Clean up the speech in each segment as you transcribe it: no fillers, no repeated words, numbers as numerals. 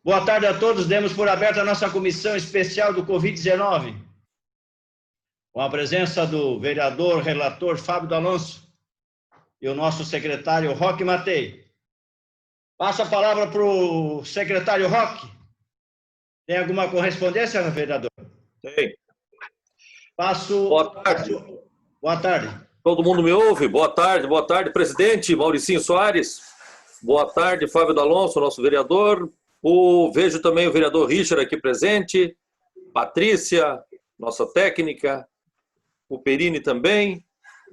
Boa tarde a todos. Demos por aberta a nossa comissão especial do Covid-19, com a presença do vereador relator Fábio D'Alonso e o nosso secretário Roque Matei. Passo a palavra para o secretário Roque. Tem alguma correspondência, vereador? Tem. Passo. Boa tarde. Boa tarde. Todo mundo me ouve? Boa tarde, presidente Mauricinho Soares. Boa tarde, Fábio D'Alonso, nosso vereador. Vejo também o vereador Richard aqui presente, Patrícia, nossa técnica, o Perini também,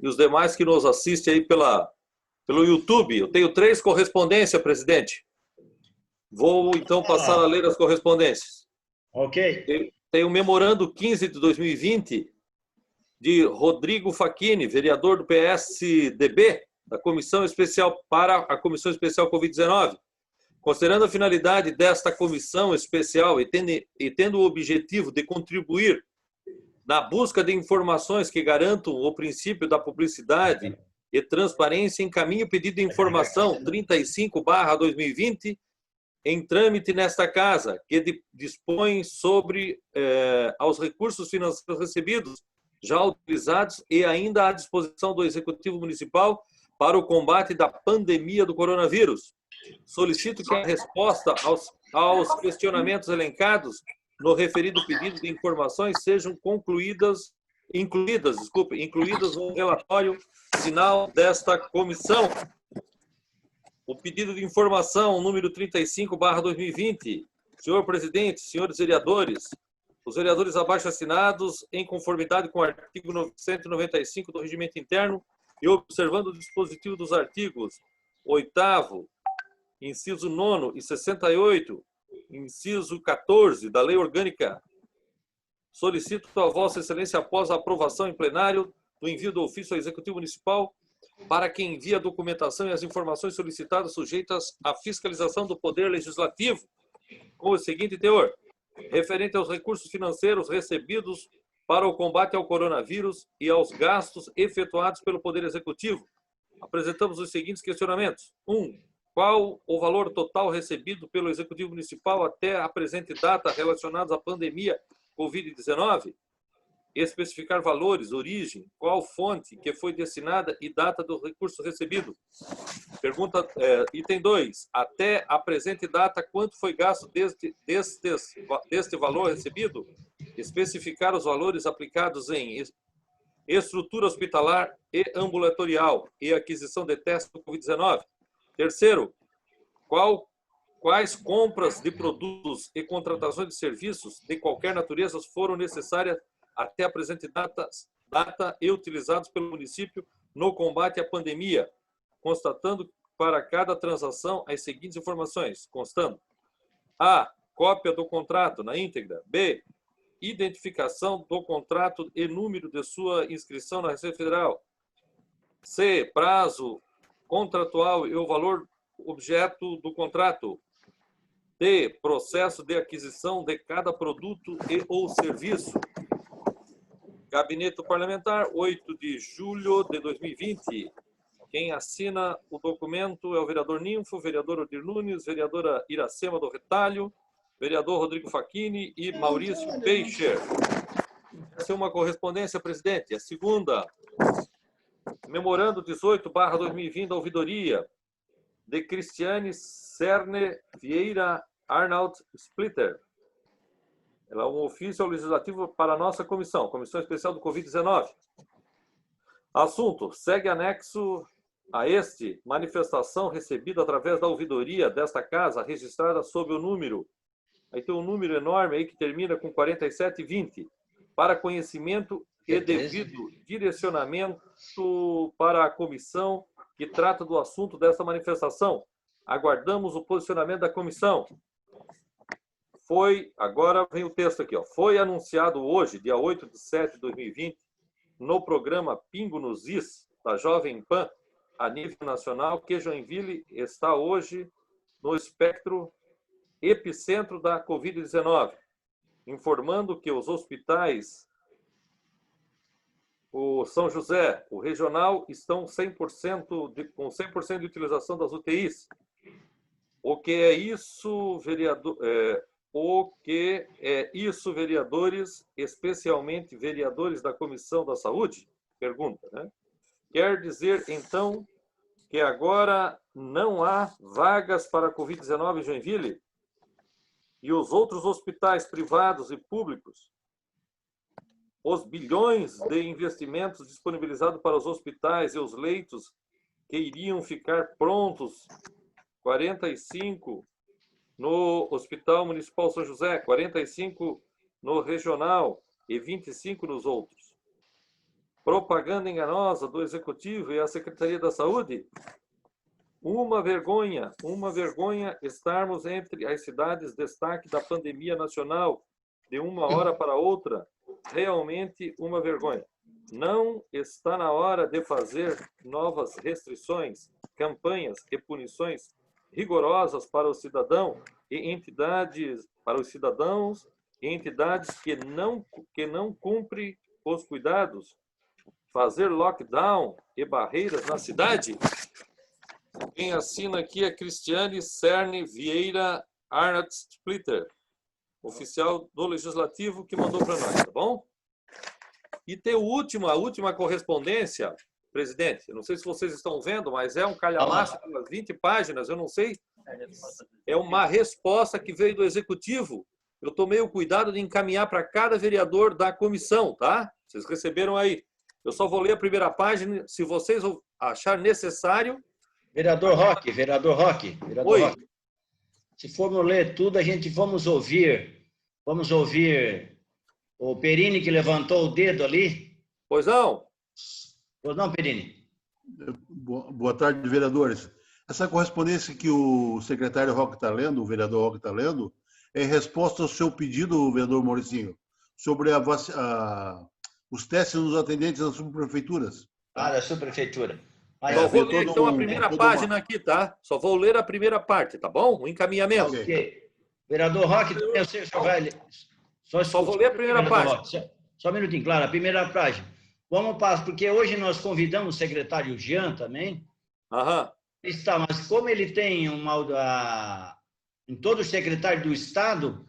e os demais que nos assistem aí pelo YouTube. Eu tenho 3 correspondências, presidente. Vou, então, passar a ler as correspondências. Ok. Tem o memorando 15 de 2020 de Rodrigo Facchini, vereador do PSDB, da Comissão Especial para a Comissão Especial Covid-19. Considerando a finalidade desta comissão especial e tendo o objetivo de contribuir na busca de informações que garantam o princípio da publicidade e transparência, encaminho o pedido de informação 35/2020 em trâmite nesta casa, que dispõe sobre aos recursos financeiros recebidos, já utilizados e ainda à disposição do Executivo Municipal para o combate da pandemia do coronavírus. Solicito que a resposta aos questionamentos elencados no referido pedido de informações sejam incluídas no relatório final desta comissão. O pedido de informação número 35/2020. Senhor presidente, senhores vereadores, os vereadores abaixo assinados, em conformidade com o artigo 195 do Regimento Interno e observando o dispositivo dos artigos 8º, inciso 9º e 68, inciso 14 da Lei Orgânica, solicito a Vossa Excelência, após a aprovação em plenário do envio do ofício ao Executivo Municipal, para que envie a documentação e as informações solicitadas sujeitas à fiscalização do Poder Legislativo, com o seguinte teor: referente aos recursos financeiros recebidos para o combate ao coronavírus e aos gastos efetuados pelo Poder Executivo, apresentamos os seguintes questionamentos. 1. Qual o valor total recebido pelo Executivo Municipal até a presente data relacionados à pandemia Covid-19? Especificar valores, origem, qual fonte que foi destinada e data do recurso recebido. Pergunta, item 2. Até a presente data, quanto foi gasto deste valor recebido? Especificar os valores aplicados em estrutura hospitalar e ambulatorial e aquisição de testes do Covid-19. Terceiro, quais compras de produtos e contratações de serviços de qualquer natureza foram necessárias até a presente data e utilizados pelo município no combate à pandemia, constatando para cada transação as seguintes informações, constando: A. Cópia do contrato na íntegra. B. Identificação do contrato e número de sua inscrição na Receita Federal. C. Prazo contratual e o valor objeto do contrato. D. Processo de aquisição de cada produto e ou serviço. Gabinete Parlamentar, 8 de julho de 2020. Quem assina o documento é o vereador Ninfo, vereador Odir Nunes, vereadora Iracema do Retalho, vereador Rodrigo Facchini e Maurício Peixer. Essa é uma correspondência, presidente. A segunda, memorando 18/2020 da ouvidoria de Cristiane Cerne Vieira Arnaud Splitter. Ela é um ofício legislativo para a nossa comissão, Comissão Especial do Covid-19. Assunto: segue anexo a este manifestação recebida através da ouvidoria desta casa, registrada sob o número, aí tem um número enorme aí que termina com 4720, para conhecimento e devido direcionamento para a comissão que trata do assunto desta manifestação. Aguardamos o posicionamento da comissão. Agora vem o texto aqui, ó. Foi anunciado hoje, dia 8/7/2020, no programa Pingo nos Is, da Jovem Pan, a nível nacional, que Joinville está hoje no espectro epicentro da Covid-19, informando que os hospitais, o São José, o regional, estão com 100% de utilização das UTIs. O que é isso, vereador? O que é isso, vereadores, especialmente vereadores da Comissão da Saúde? Pergunta, né? Quer dizer, então, que agora não há vagas para a Covid-19 em Joinville? E os outros hospitais privados e públicos? Os bilhões de investimentos disponibilizados para os hospitais e os leitos que iriam ficar prontos, 45 no Hospital Municipal São José, 45 no Regional e 25 nos outros. Propaganda enganosa do Executivo e a Secretaria da Saúde? Uma vergonha estarmos entre as cidades destaque da pandemia nacional de uma hora para outra. Realmente uma vergonha. Não está na hora de fazer novas restrições, campanhas e punições rigorosas para o cidadão e entidades, para os cidadãos e entidades que não cumprem os cuidados? Fazer lockdown e barreiras na cidade? Quem assina aqui é Cristiane Cerne Vieira Arnott Splitter, oficial do Legislativo, que mandou para nós, tá bom? E tem a última correspondência, presidente, eu não sei se vocês estão vendo, mas é um calhamaço de umas 20 páginas, eu não sei. É uma resposta que veio do Executivo. Eu tomei o cuidado de encaminhar para cada vereador da comissão, tá? Vocês receberam aí. Eu só vou ler a primeira página, se vocês acharem necessário. Vereador Roque. Oi. Se formos ler tudo, a gente vamos ouvir o Perini, que levantou o dedo ali. Pois não? Pois não, Perini? Boa tarde, vereadores. Essa correspondência que o secretário Roque está lendo, o vereador Roque está lendo, é em resposta ao seu pedido, vereador Mauricinho, sobre os testes nos atendentes das subprefeituras. Da subprefeitura. Só vou ler, então, a primeira página aqui, tá? Só vou ler a primeira parte, tá bom? O encaminhamento. Ok. Vereador Roque, só vou ler a primeira página. Só um minutinho, claro, a primeira página. Vamos passar, porque hoje nós convidamos o secretário Jean também. Aham. Está, mas como ele tem em todo o secretário do Estado,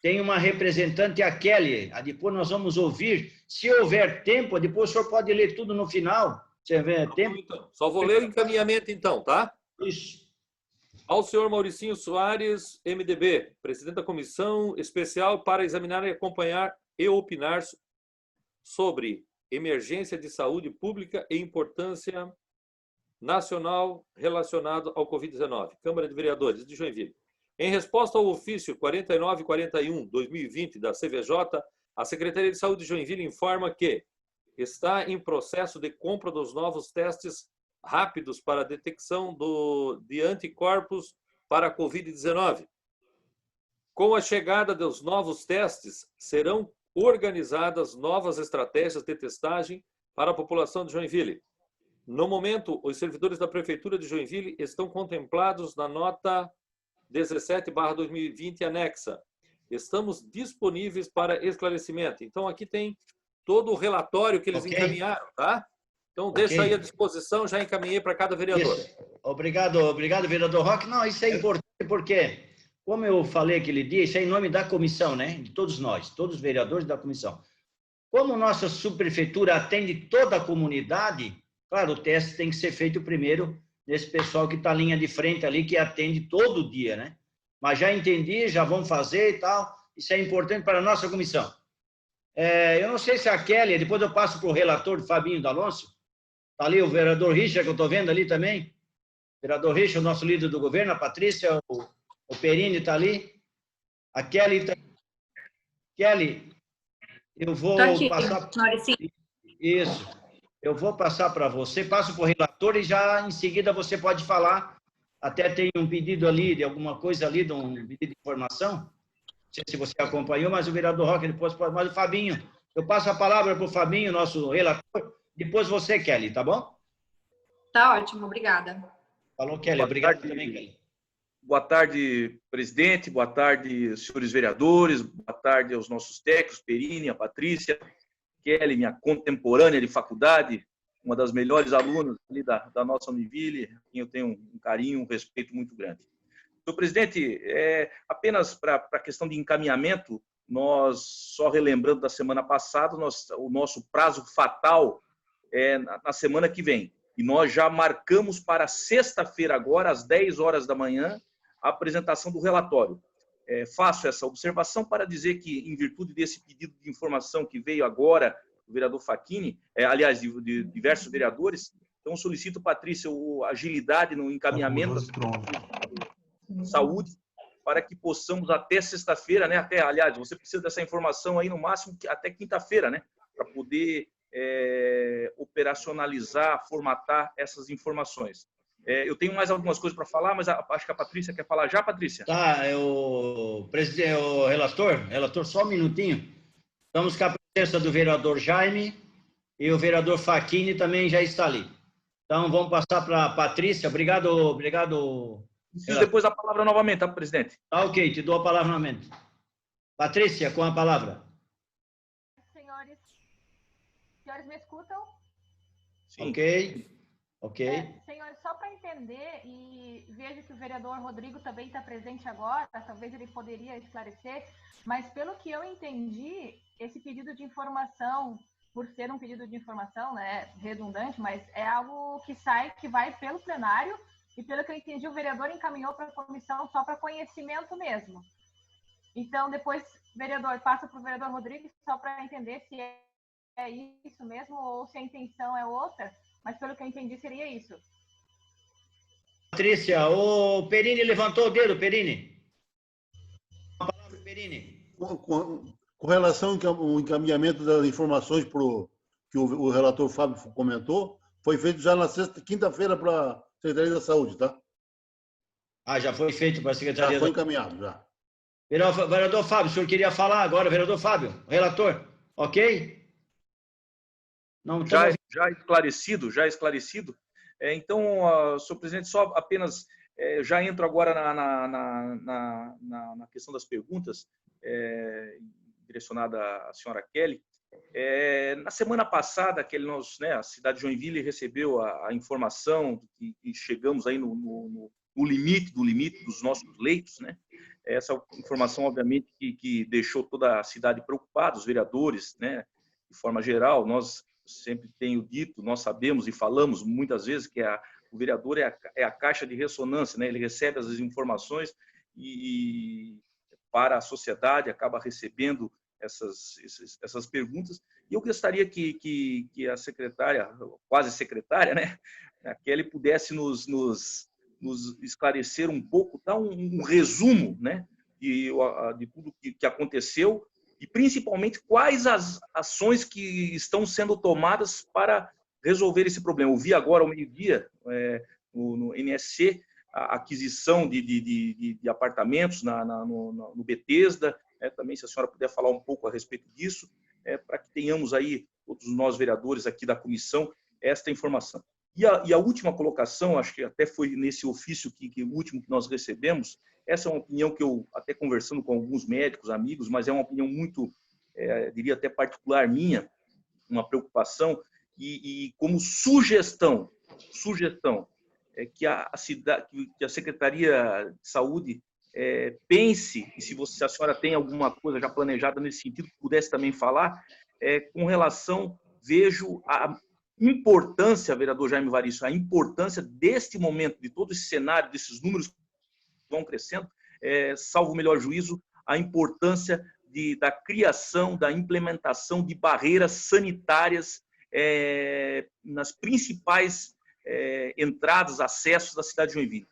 tem uma representante, a Kelly. Depois nós vamos ouvir. Se houver tempo, depois o senhor pode ler tudo no final. Se houver tempo. Então, só vou ler o encaminhamento, então, tá? Isso. Ao senhor Mauricinho Soares, MDB, presidente da Comissão Especial para examinar e acompanhar e opinar sobre emergência de saúde pública e importância nacional relacionado ao Covid-19. Câmara de Vereadores de Joinville. Em resposta ao ofício 4941/2020 da CVJ, a Secretaria de Saúde de Joinville informa que está em processo de compra dos novos testes rápidos para a detecção de anticorpos para a Covid-19. Com a chegada dos novos testes, serão organizadas novas estratégias de testagem para a população de Joinville. No momento, os servidores da Prefeitura de Joinville estão contemplados na nota 17/2020 anexa. Estamos disponíveis para esclarecimento. Então, aqui tem todo o relatório que eles encaminharam, tá? Então, deixa aí à disposição, já encaminhei para cada vereador. Isso. Obrigado, vereador Roque. Não, isso é importante porque, como eu falei aquele dia, isso é em nome da comissão, né? De todos nós, todos os vereadores da comissão. Como nossa subprefeitura atende toda a comunidade, claro, o teste tem que ser feito primeiro nesse pessoal que está linha de frente ali, que atende todo dia, né? Mas já entendi, já vão fazer e tal. Isso é importante para a nossa comissão. Eu não sei se a Kelly, depois eu passo para o relator Fabinho D'Alonso. Está ali o vereador Richard, que eu estou vendo ali também. Vereador Richard, o nosso líder do governo, a Patrícia, o Perini está ali. A Kelly está... Kelly, eu vou passar... Isso. Eu vou passar para você, passo para o relator e já em seguida você pode falar. Até tem um pedido ali, de alguma coisa ali, de um pedido de informação. Não sei se você acompanhou, mas o vereador Roque depois pode... Mas o Fabinho, eu passo a palavra para o Fabinho, nosso relator, depois você, Kelly, tá bom? Tá ótimo, obrigada. Falou, Kelly. Obrigado também, Kelly. Boa tarde, presidente. Boa tarde, senhores vereadores. Boa tarde aos nossos técnicos, Perini, a Patrícia, Kelly, minha contemporânea de faculdade, uma das melhores alunas ali da nossa Univille, quem eu tenho um carinho, um respeito muito grande. Senhor presidente, apenas para a questão de encaminhamento, nós, só relembrando da semana passada, o nosso prazo fatal é na semana que vem. E nós já marcamos para sexta-feira agora, às 10 horas da manhã, a apresentação do relatório. Faço essa observação para dizer que, em virtude desse pedido de informação que veio agora do vereador Facchini, aliás, de diversos vereadores, então solicito, Patrícia, agilidade no encaminhamento da saúde, para que possamos até sexta-feira, né? Aliás, você precisa dessa informação aí no máximo até quinta-feira, né? Para poder operacionalizar, formatar essas informações. Eu tenho mais algumas coisas para falar, mas acho que a Patrícia quer falar já, Patrícia? Tá, presidente, o relator, só um minutinho. Estamos com a presença do vereador Jaime e o vereador Facchini também já está ali. Então, vamos passar para a Patrícia. Obrigado. Preciso depois a palavra novamente, tá, presidente? Tá, ok, te dou a palavra novamente. Patrícia, com a palavra. Senhores me escutam? Sim. Ok. Senhores, só para entender, e vejo que o vereador Rodrigo também está presente agora, talvez ele poderia esclarecer, mas pelo que eu entendi, esse pedido de informação, por ser um pedido de informação, né, redundante, mas é algo que vai pelo plenário, e pelo que eu entendi, o vereador encaminhou para a comissão só para conhecimento mesmo. Então, depois, vereador, passa para o vereador Rodrigo só para entender se é isso mesmo ou se a intenção é outra, mas pelo que eu entendi, seria isso. Patrícia, o Perini levantou o dedo, Perini. A palavra, Perini. Com relação ao encaminhamento das informações que o relator Fábio comentou, foi feito já na quinta-feira para a Secretaria da Saúde, tá? Já foi feito para a Secretaria Já foi encaminhado, já. Vereador Fábio, o senhor queria falar agora, vereador Fábio, relator, ok? Não, já esclarecido. Então, senhor presidente, só apenas já entro agora na questão das perguntas direcionada à senhora Kelly. Na semana passada, a cidade de Joinville recebeu a informação de que chegamos aí no limite dos nossos leitos, né? Essa informação, obviamente, que deixou toda a cidade preocupada, os vereadores, né? De forma geral, nós sempre tenho dito, nós sabemos e falamos muitas vezes que o vereador é a caixa de ressonância, né? Ele recebe as informações e para a sociedade acaba recebendo essas perguntas. E eu gostaria que a secretária, quase secretária, né, a Kelly, pudesse nos esclarecer um pouco, dar um resumo, né, de tudo que aconteceu e, principalmente, quais as ações que estão sendo tomadas para resolver esse problema. Eu vi agora, ao meio-dia, no NSC, a aquisição de apartamentos no Bethesda, também, se a senhora puder falar um pouco a respeito disso, para que tenhamos aí, todos nós vereadores aqui da comissão, esta informação. E a última colocação, acho que até foi nesse ofício o último que nós recebemos, essa é uma opinião que eu, até conversando com alguns médicos, amigos, mas é uma opinião muito, diria até particular minha, uma preocupação, e como sugestão, que a Secretaria de Saúde pense, e se a senhora tem alguma coisa já planejada nesse sentido, que pudesse também falar, com relação, vejo a importância, vereador Jaime Varício, a importância deste momento, de todo esse cenário, desses números que vão crescendo, salvo o melhor juízo, a importância da criação, da implementação de barreiras sanitárias nas principais entradas, acessos da cidade de Joinville.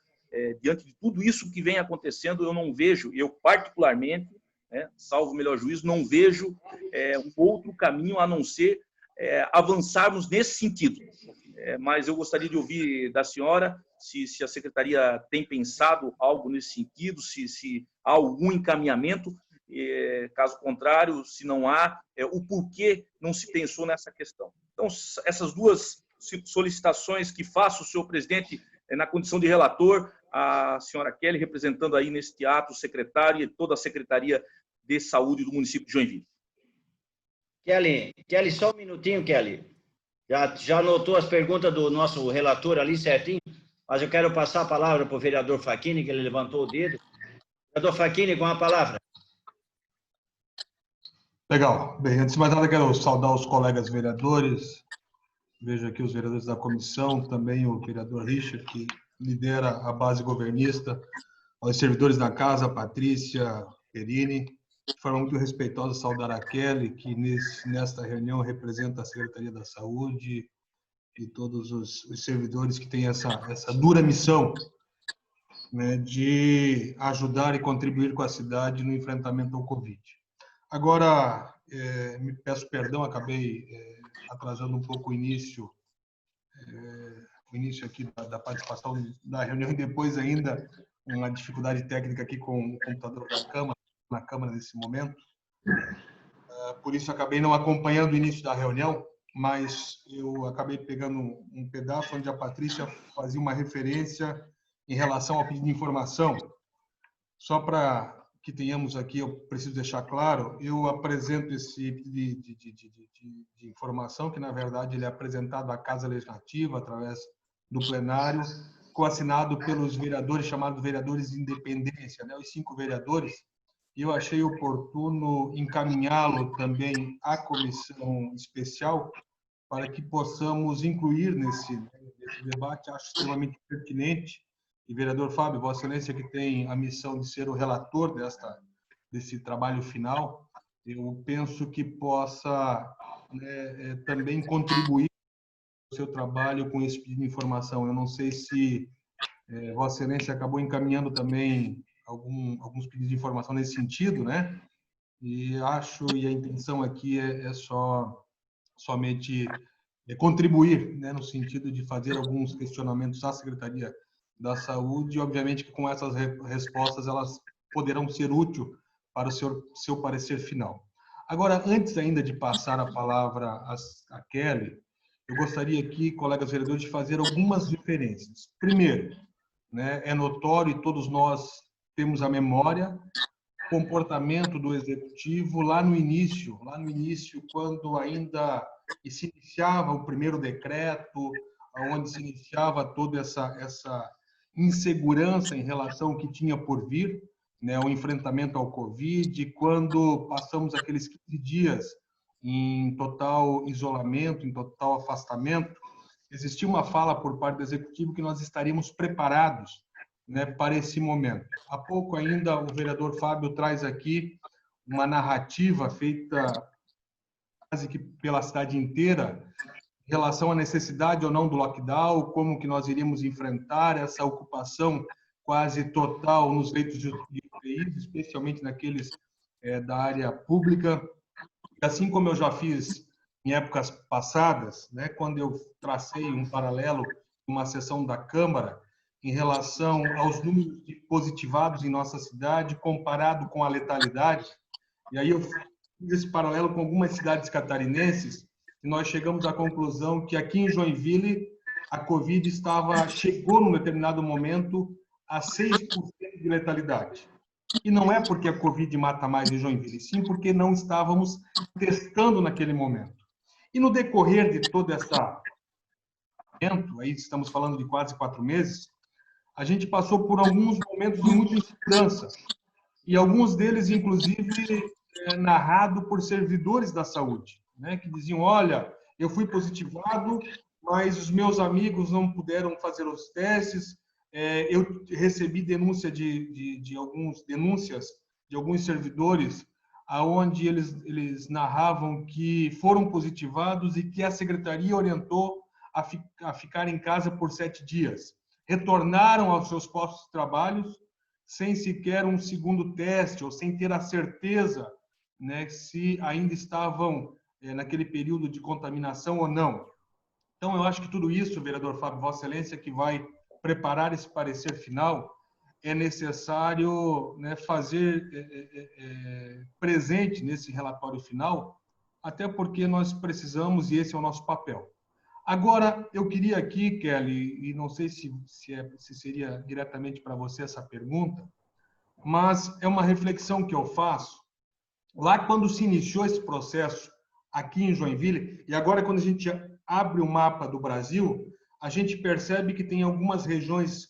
Diante de tudo isso que vem acontecendo, eu não vejo, eu particularmente, salvo o melhor juízo, não vejo um outro caminho a não ser avançarmos nesse sentido. Mas eu gostaria de ouvir da senhora se a secretaria tem pensado algo nesse sentido, se há algum encaminhamento, caso contrário, se não há, o porquê não se pensou nessa questão. Então, essas duas solicitações que faço, senhor presidente, na condição de relator, a senhora Kelly, representando aí neste ato o secretário e toda a Secretaria de Saúde do município de Joinville. Kelly, só um minutinho, Kelly. Já anotou as perguntas do nosso relator ali certinho? mas eu quero passar a palavra para o vereador Facchini, que ele levantou o dedo. Vereador Facchini, com a palavra. Legal. Bem, antes de mais nada, quero saudar os colegas vereadores. Vejo aqui os vereadores da comissão, também o vereador Richard, que lidera a base governista, aos servidores da casa, a Patrícia Perini, de forma muito respeitosa, saudar a Kelly, que nesta reunião representa a Secretaria da Saúde e todos os servidores que têm essa dura missão, né, de ajudar e contribuir com a cidade no enfrentamento ao Covid. Agora, me peço perdão, acabei atrasando um pouco o início aqui da participação da reunião e depois ainda uma dificuldade técnica aqui com o computador da Câmara, na Câmara nesse momento. Por isso acabei não acompanhando o início da reunião, mas eu acabei pegando um pedaço onde a Patrícia fazia uma referência em relação ao pedido de informação. Só para que tenhamos aqui, eu preciso deixar claro, eu apresento esse pedido de informação, que na verdade ele é apresentado à Casa Legislativa através do plenário, coassinado pelos vereadores, chamados vereadores de independência, né, os 5 vereadores, e eu achei oportuno encaminhá-lo também à comissão especial para que possamos incluir nesse debate, acho extremamente pertinente. E, vereador Fábio, Vossa Excelência, que tem a missão de ser o relator desse trabalho final, eu penso que possa, né, também contribuir com o seu trabalho com esse pedido de informação. Eu não sei se Vossa Excelência acabou encaminhando também alguns pedidos de informação nesse sentido, né? E a intenção aqui é somente contribuir, né, no sentido de fazer alguns questionamentos à Secretaria da Saúde, e obviamente que com essas respostas elas poderão ser úteis para o seu parecer final. Agora, antes ainda de passar a palavra a Kelly, eu gostaria aqui, colegas vereadores, de fazer algumas referências. Primeiro, né, é notório, e todos nós temos a memória, o comportamento do Executivo lá no início, quando ainda se iniciava o primeiro decreto, onde se iniciava toda essa insegurança em relação ao que tinha por vir, né, o enfrentamento ao Covid, quando passamos aqueles 15 dias em total isolamento, em total afastamento, existia uma fala por parte do Executivo que nós estaríamos preparados, né, para esse momento. Há pouco ainda o vereador Fábio traz aqui uma narrativa feita quase que pela cidade inteira, em relação à necessidade ou não do lockdown, como que nós iríamos enfrentar essa ocupação quase total nos leitos de UTI, especialmente naqueles da área pública. E assim como eu já fiz em épocas passadas, né, quando eu tracei um paralelo numa sessão da Câmara em relação aos números de positivados em nossa cidade comparado com a letalidade, e aí eu fiz esse paralelo com algumas cidades catarinenses, e nós chegamos à conclusão que aqui em Joinville a Covid chegou num determinado momento a 6% de letalidade. E não é porque a Covid mata mais em Joinville, sim porque não estávamos testando naquele momento. E no decorrer de todo esse momento, aí estamos falando de quase 4 meses, a gente passou por alguns momentos de muita insegurança. E alguns deles, inclusive, narrado por servidores da saúde, né, que diziam, olha, eu fui positivado, mas os meus amigos não puderam fazer os testes, eu recebi denúncias de alguns servidores, aonde eles narravam que foram positivados e que a secretaria orientou a ficar em casa por 7 dias. Retornaram aos seus postos de trabalho sem sequer um segundo teste ou sem ter a certeza, né, se ainda estavam naquele período de contaminação ou não. Então, eu acho que tudo isso, vereador Fábio, Vossa Excelência, que vai preparar esse parecer final, é necessário, né, fazer presente nesse relatório final, até porque nós precisamos, e esse é o nosso papel. Agora, eu queria aqui, Kelly, e não sei se seria diretamente para você essa pergunta, mas é uma reflexão que eu faço. Lá quando se iniciou esse processo aqui em Joinville, e agora quando a gente abre o mapa do Brasil, a gente percebe que tem algumas regiões,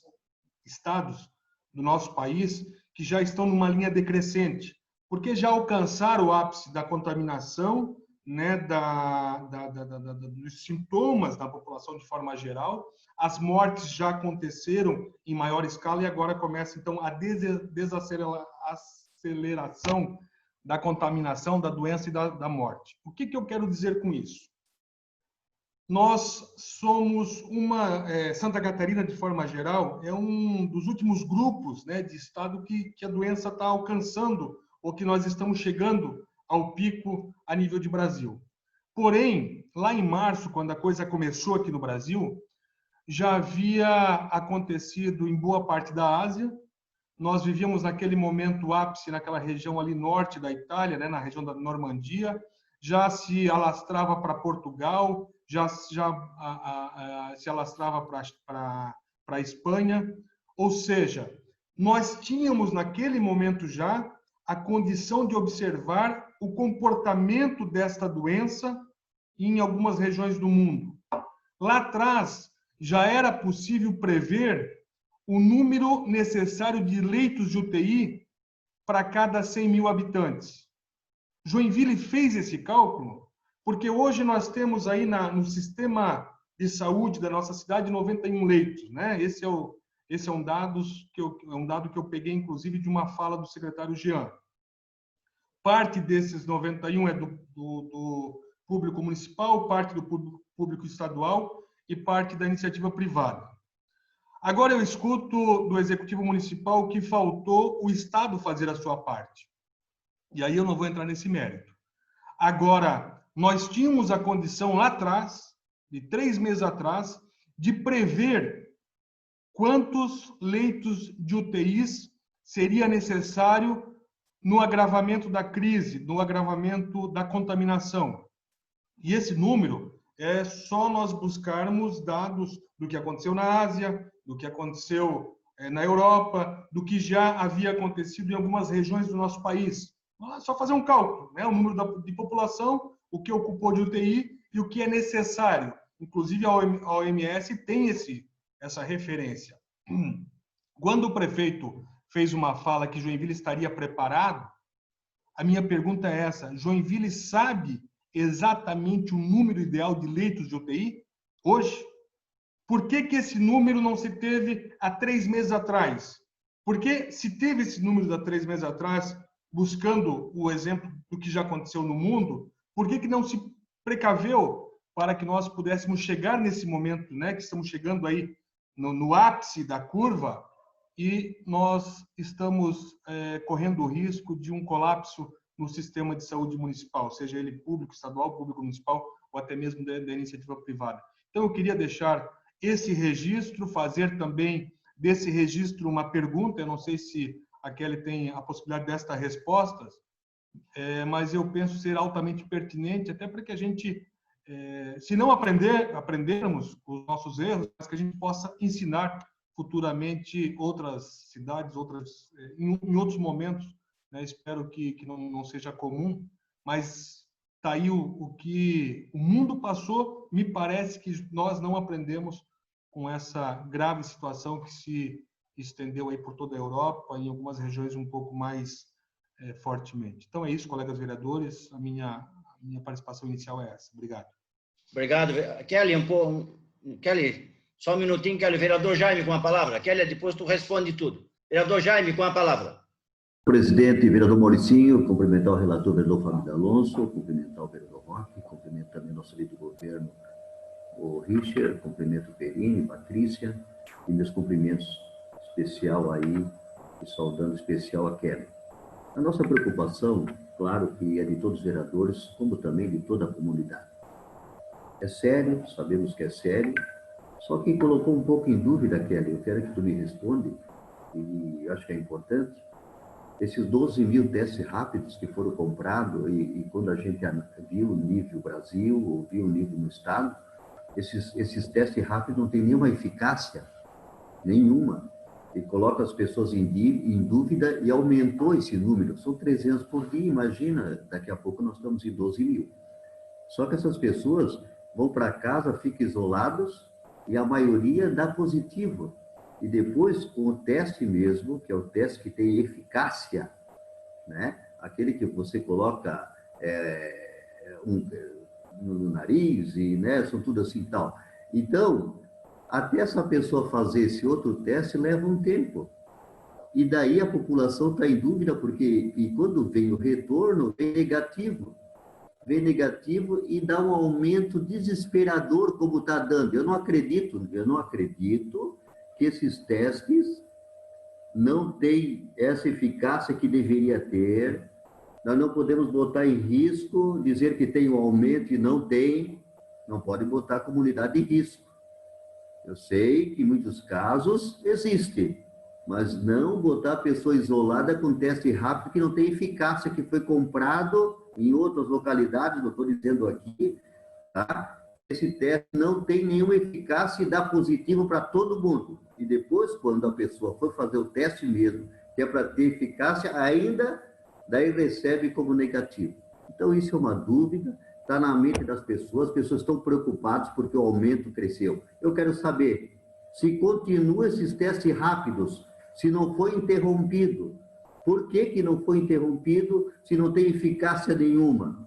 estados do nosso país, que já estão numa linha decrescente, porque já alcançaram o ápice da contaminação, né, dos sintomas da população de forma geral, as mortes já aconteceram em maior escala e agora começa, então, a desaceleração da contaminação, da doença e da morte. O que eu quero dizer com isso? Nós somos Santa Catarina, de forma geral, é um dos últimos grupos, né, de estado que a doença está alcançando, ou que nós estamos chegando ao pico a nível de Brasil. Porém, lá em março, quando a coisa começou aqui no Brasil, já havia acontecido em boa parte da Ásia. Nós vivíamos naquele momento ápice naquela região ali norte da Itália, né, na região da Normandia, já se alastrava para Portugal, já se alastrava para a Espanha. Ou seja, nós tínhamos naquele momento já a condição de observar o comportamento desta doença em algumas regiões do mundo. Lá atrás, já era possível prever o número necessário de leitos de UTI para cada 100 mil habitantes. Joinville fez esse cálculo, porque hoje nós temos aí no sistema de saúde da nossa cidade 91 leitos, né? Esse é um dado que eu peguei, inclusive, de uma fala do secretário Jean. Parte desses 91 é do público municipal, parte do público estadual e parte da iniciativa privada. Agora eu escuto do Executivo Municipal que faltou o Estado fazer a sua parte. E aí eu não vou entrar nesse mérito. Agora, nós tínhamos a condição lá atrás, de 3 meses atrás, de prever quantos leitos de UTIs seria necessário no agravamento da crise, no agravamento da contaminação. E esse número é só nós buscarmos dados do que aconteceu na Ásia, do que aconteceu na Europa, do que já havia acontecido em algumas regiões do nosso país. É só fazer um cálculo, né? O número de população, o que ocupou de UTI e o que é necessário. Inclusive, a OMS tem essa referência. Quando o prefeito fez uma fala que Joinville estaria preparado, a minha pergunta é essa: Joinville sabe exatamente o número ideal de leitos de UTI hoje? Por que esse número não se teve há 3 meses atrás? Porque se teve esse número há 3 meses atrás, buscando o exemplo do que já aconteceu no mundo, por que não se precaveu para que nós pudéssemos chegar nesse momento, né, que estamos chegando aí no ápice da curva, e nós estamos correndo o risco de um colapso no sistema de saúde municipal, seja ele público, estadual, público municipal, ou até mesmo da iniciativa privada. Então, eu queria deixar esse registro, fazer também desse registro uma pergunta. Eu não sei se a Kelly tem a possibilidade desta resposta, mas eu penso ser altamente pertinente, até para que a gente, se não aprendermos os nossos erros, mas que a gente possa ensinar futuramente outras cidades, em outros momentos, né? Espero que não seja comum, mas está aí o que o mundo passou. Me parece que nós não aprendemos com essa grave situação que se estendeu aí por toda a Europa, em algumas regiões um pouco mais fortemente. Então é isso, colegas vereadores, a minha participação inicial é essa. Obrigado. Obrigado. Kelly, Kelly, só um minutinho, Kelly. Vereador Jaime com a palavra. Kelly, depois tu responde tudo. Vereador Jaime com a palavra. Presidente, vereador Mauricinho, cumprimentar o relator, vereador Fábio Alonso, cumprimentar o vereador Roque, cumprimentar também nosso líder do governo, o Richard, cumprimento o Perini, Patrícia, e meus cumprimentos especial aí, e saudando especial a Kelly. A nossa preocupação, claro que é de todos os vereadores, como também de toda a comunidade. É sério, sabemos que é sério, só que colocou um pouco em dúvida, Kelly, eu quero que tu me responda, e acho que é importante, esses 12 mil testes rápidos que foram comprados, e quando a gente viu o nível Brasil, ou viu o nível no Estado, esses testes rápidos não têm nenhuma eficácia, nenhuma, e coloca as pessoas em dúvida e aumentou esse número. São 300 por dia, imagina, daqui a pouco nós estamos em 12 mil. Só que essas pessoas vão para casa, ficam isoladas, e a maioria dá positivo. E depois, com o teste mesmo, que é o teste que tem eficácia, né? Aquele que você coloca no nariz, e né, são tudo assim e tal. Então, até essa pessoa fazer esse outro teste leva um tempo. E daí a população está em dúvida, porque e quando vem o retorno, vem negativo. Vem negativo e dá um aumento desesperador como está dando. Eu não acredito que esses testes não têm essa eficácia que deveria ter. Nós não podemos botar em risco, dizer que tem um aumento e não tem. Não pode botar a comunidade em risco. Eu sei que em muitos casos existe, mas não botar a pessoa isolada com teste rápido que não tem eficácia, que foi comprado em outras localidades, não estou dizendo aqui, tá? Esse teste não tem nenhuma eficácia e dá positivo para todo mundo. E depois, quando a pessoa for fazer o teste mesmo, que é para ter eficácia, ainda daí recebe como negativo. Então, isso é uma dúvida, está na mente das pessoas, as pessoas estão preocupadas porque o aumento cresceu. Eu quero saber se continua esses testes rápidos, se não foi interrompido. Por que não foi interrompido se não tem eficácia nenhuma?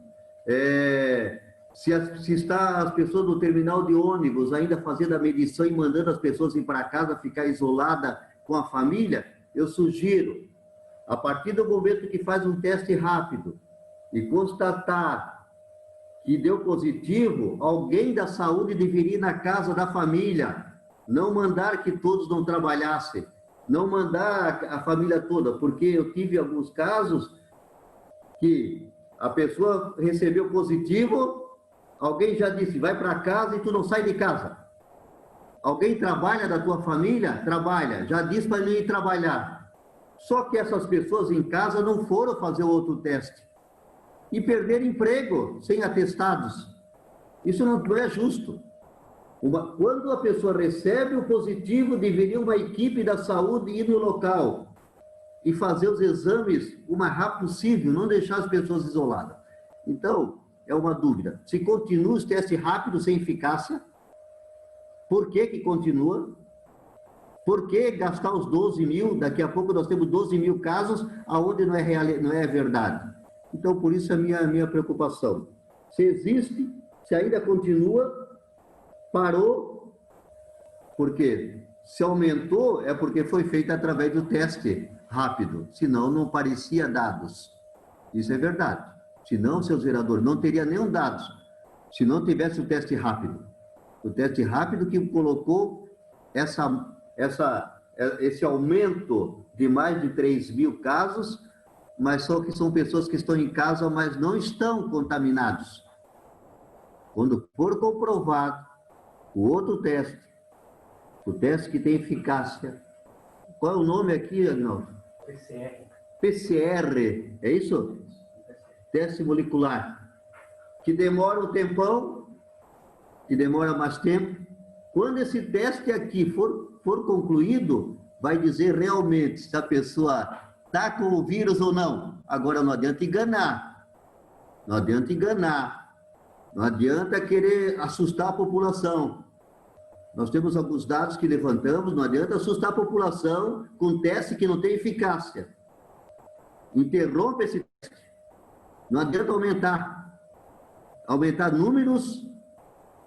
Se está as pessoas no terminal de ônibus ainda fazendo a medição e mandando as pessoas ir para casa ficar isolada com a família, eu sugiro, a partir do momento que faz um teste rápido e constatar que deu positivo, alguém da saúde deveria ir na casa da família, não mandar que todos não trabalhassem, não mandar a família toda, porque eu tive alguns casos que a pessoa recebeu positivo, alguém já disse, vai para casa e tu não sai de casa. Alguém trabalha da tua família? Trabalha, já disse para não ir trabalhar. Só que essas pessoas em casa não foram fazer o outro teste. E perderam emprego sem atestados. Isso não é justo. Quando a pessoa recebe o positivo, deveria uma equipe da saúde ir no local e fazer os exames o mais rápido possível, não deixar as pessoas isoladas. Então, é uma dúvida. Se continua os testes rápidos sem eficácia, por que continua? Por que gastar os 12 mil? Daqui a pouco nós temos 12 mil casos onde não é verdade. Então, por isso a minha preocupação. Se existe, se ainda continua, parou, porque se aumentou é porque foi feito através do teste rápido, senão não parecia dados. Isso é verdade. Senão, seus vereadores, não teria nenhum dados, se não tivesse o teste rápido. O teste rápido que colocou esse aumento de mais de 3 mil casos, mas só que são pessoas que estão em casa, mas não estão contaminados. Quando for comprovado o outro teste, o teste que tem eficácia, qual é o nome aqui, Agnaldo? PCR, é isso? Teste molecular, que demora um tempão, que demora mais tempo. Quando esse teste aqui for concluído, vai dizer realmente se a pessoa está com o vírus ou não. Agora, não adianta enganar. Não adianta enganar. Não adianta querer assustar a população. Nós temos alguns dados que levantamos, não adianta assustar a população com teste que não tem eficácia. Interrompe esse teste. Não adianta aumentar números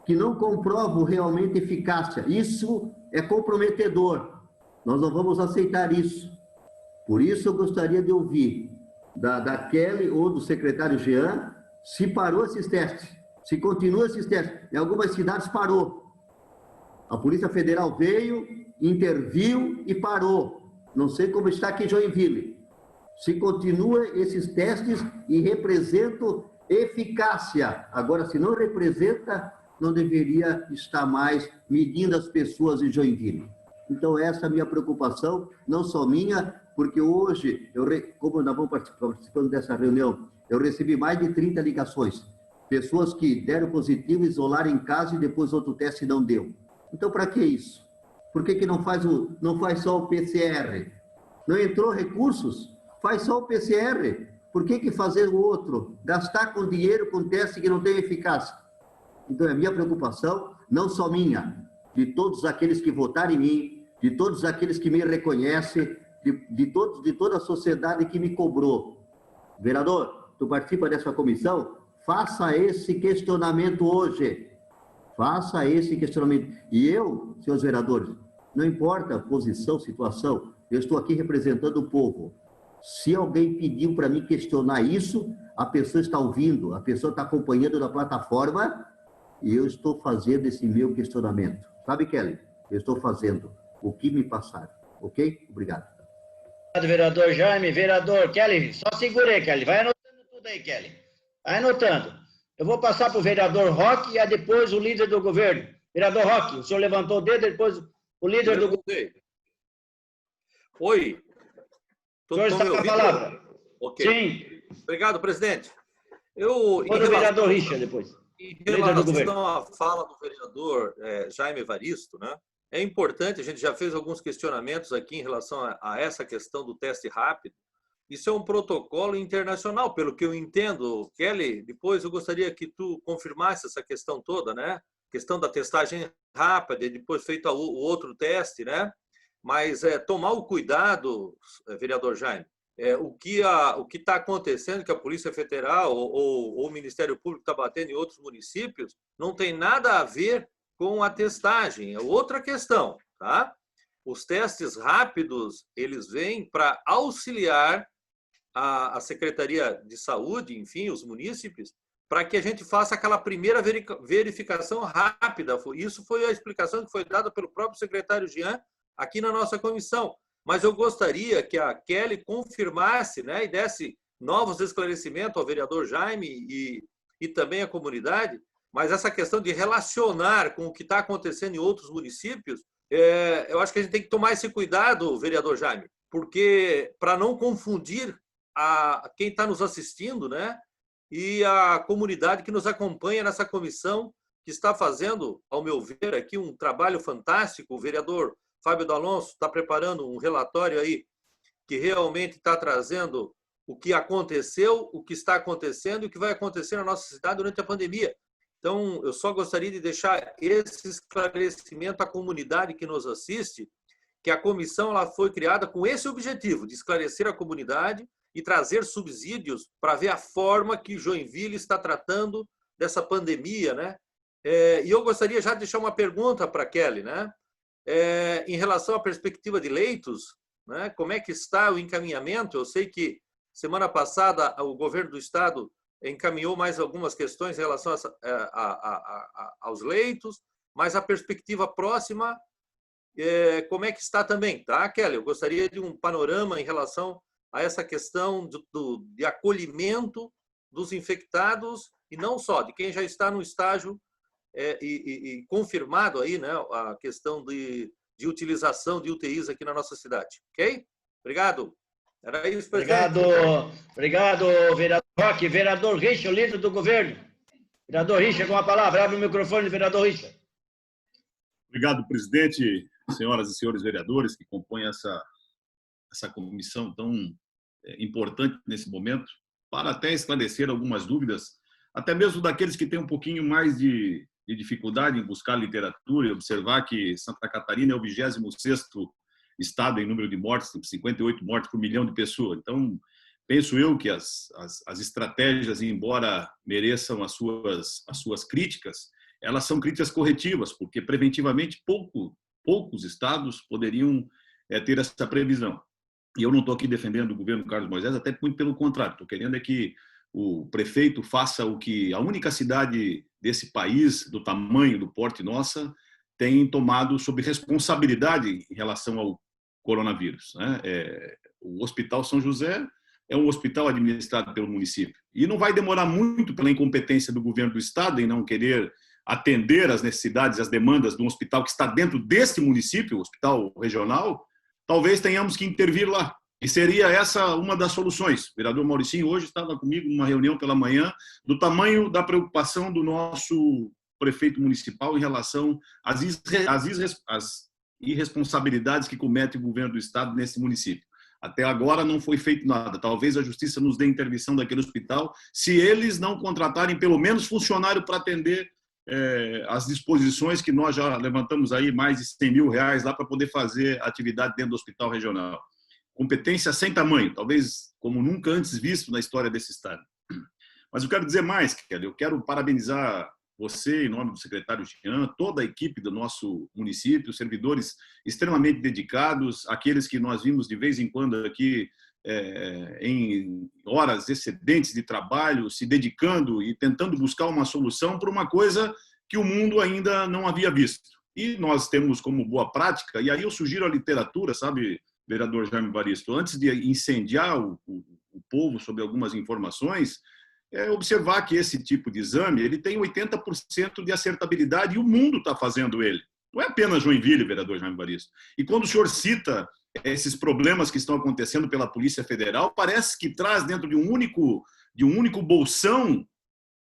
que não comprovam realmente eficácia. Isso é comprometedor. Nós não vamos aceitar isso. Por isso eu gostaria de ouvir da Kelly ou do secretário Jean se parou esses testes, se continua esses testes. Em algumas cidades parou. A Polícia Federal veio, interviu e parou. Não sei como está aqui em Joinville. Se continua esses testes e representam eficácia. Agora, se não representa, não deveria estar mais medindo as pessoas em Joinville. Então, essa é a minha preocupação, não só minha, porque hoje, como nós vamos participando dessa reunião, eu recebi mais de 30 ligações. Pessoas que deram positivo, isolaram em casa e depois outro teste não deu. Então, para que isso? Por que não faz só o PCR? Não entrou recursos? Faz só o PCR. Por que fazer o outro? Gastar com dinheiro com teste que não tem eficácia? Então, é a minha preocupação, não só minha, de todos aqueles que votaram em mim, de todos aqueles que me reconhecem, de toda a sociedade que me cobrou. Vereador, tu participa dessa comissão? Faça esse questionamento hoje. Faça esse questionamento. E eu, senhores vereadores, não importa a posição, situação, eu estou aqui representando o povo. Se alguém pediu para mim questionar isso, a pessoa está ouvindo, a pessoa está acompanhando na plataforma e eu estou fazendo esse meu questionamento. Sabe, Kelly? Eu estou fazendo o que me passaram. Ok? Obrigado. Obrigado, vereador Jaime. Vereador Kelly, só segura aí, Kelly. Vai anotando tudo aí, Kelly. Vai anotando. Eu vou passar para o vereador Roque e depois o líder do governo. Vereador Roque, o senhor levantou o dedo, depois o líder do governo. Oi. O senhor está com a palavra. Ok. Sim. Obrigado, presidente. O vereador Richard depois. Em relação à fala do vereador Jaime Evaristo, né? É importante, a gente já fez alguns questionamentos aqui em relação a essa questão do teste rápido. Isso é um protocolo internacional, pelo que eu entendo. Kelly, depois eu gostaria que tu confirmasse essa questão toda, né? Questão da testagem rápida e depois feito o outro teste, né? Mas tomar o cuidado, vereador Jaime, o que está acontecendo, que a Polícia Federal ou o Ministério Público está batendo em outros municípios, não tem nada a ver com a testagem. É outra questão, tá? Os testes rápidos, eles vêm para auxiliar a Secretaria de Saúde, enfim, os munícipes, para que a gente faça aquela primeira verificação rápida. Isso foi a explicação que foi dada pelo próprio secretário Jean aqui na nossa comissão. Mas eu gostaria que a Kelly confirmasse, né, e desse novos esclarecimentos ao vereador Jaime e também à comunidade, mas essa questão de relacionar com o que está acontecendo em outros municípios, eu acho que a gente tem que tomar esse cuidado, vereador Jaime, porque para não confundir quem está nos assistindo, né, e a comunidade que nos acompanha nessa comissão, que está fazendo, ao meu ver, aqui um trabalho fantástico. O vereador Fábio D'Alonso está preparando um relatório aí que realmente está trazendo o que aconteceu, o que está acontecendo e o que vai acontecer na nossa cidade durante a pandemia. Então, eu só gostaria de deixar esse esclarecimento à comunidade que nos assiste, que a comissão ela foi criada com esse objetivo, de esclarecer a comunidade e trazer subsídios para ver a forma que Joinville está tratando dessa pandemia, né? E eu gostaria já de deixar uma pergunta para a Kelly, né? Em relação à perspectiva de leitos, né? Como é que está o encaminhamento? Eu sei que semana passada o governo do estado encaminhou mais algumas questões em relação aos leitos, mas a perspectiva próxima, como é que está também, tá, Kelly? Eu gostaria de um panorama em relação a essa questão de acolhimento dos infectados e não só, de quem já está no estágio e confirmado aí, né, a questão de utilização de UTIs aqui na nossa cidade. Ok? Obrigado. Era isso, presidente. Obrigado, vereador Roque. Vereador Richard, líder do governo. Vereador Richard, com a palavra. Abre o microfone, vereador Richard. Obrigado, presidente, senhoras e senhores vereadores que compõem essa comissão tão importante nesse momento, para até esclarecer algumas dúvidas, até mesmo daqueles que têm um pouquinho mais de dificuldade em buscar literatura e observar que Santa Catarina é o 26º estado em número de mortes, 58 mortes por milhão de pessoas. Então, penso eu que as estratégias, embora mereçam as suas críticas, elas são críticas corretivas, porque preventivamente poucos estados poderiam ter essa previsão. E eu não estou aqui defendendo o governo Carlos Moisés, até muito pelo contrário, estou querendo que o prefeito faça o que a única cidade desse país, do tamanho, do porte nossa, tem tomado sob responsabilidade em relação ao coronavírus, né? O Hospital São José é um hospital administrado pelo município. E não vai demorar muito pela incompetência do governo do estado em não querer atender às necessidades, às demandas de um hospital que está dentro desse município, o hospital regional, talvez tenhamos que intervir lá. E seria essa uma das soluções. O vereador Mauricinho hoje estava comigo numa reunião pela manhã do tamanho da preocupação do nosso prefeito municipal em relação às irresponsabilidades que comete o governo do estado nesse município. Até agora não foi feito nada. Talvez a justiça nos dê intervenção daquele hospital se eles não contratarem pelo menos funcionário para atender as disposições que nós já levantamos aí, mais de R$100 mil lá para poder fazer atividade dentro do hospital regional. Competência sem tamanho, talvez como nunca antes visto na história desse estado. Mas eu quero dizer mais, Kelly, eu quero parabenizar você, em nome do secretário Jean, toda a equipe do nosso município, servidores extremamente dedicados, aqueles que nós vimos de vez em quando aqui em horas excedentes de trabalho, se dedicando e tentando buscar uma solução para uma coisa que o mundo ainda não havia visto. E nós temos como boa prática, e aí eu sugiro a literatura, sabe, vereador Jaime Baristo, antes de incendiar o povo sobre algumas informações, observar que esse tipo de exame ele tem 80% de acertabilidade e o mundo está fazendo ele. Não é apenas Joinville, vereador Jaime Baristo. E quando o senhor cita esses problemas que estão acontecendo pela Polícia Federal, parece que traz dentro de um único bolsão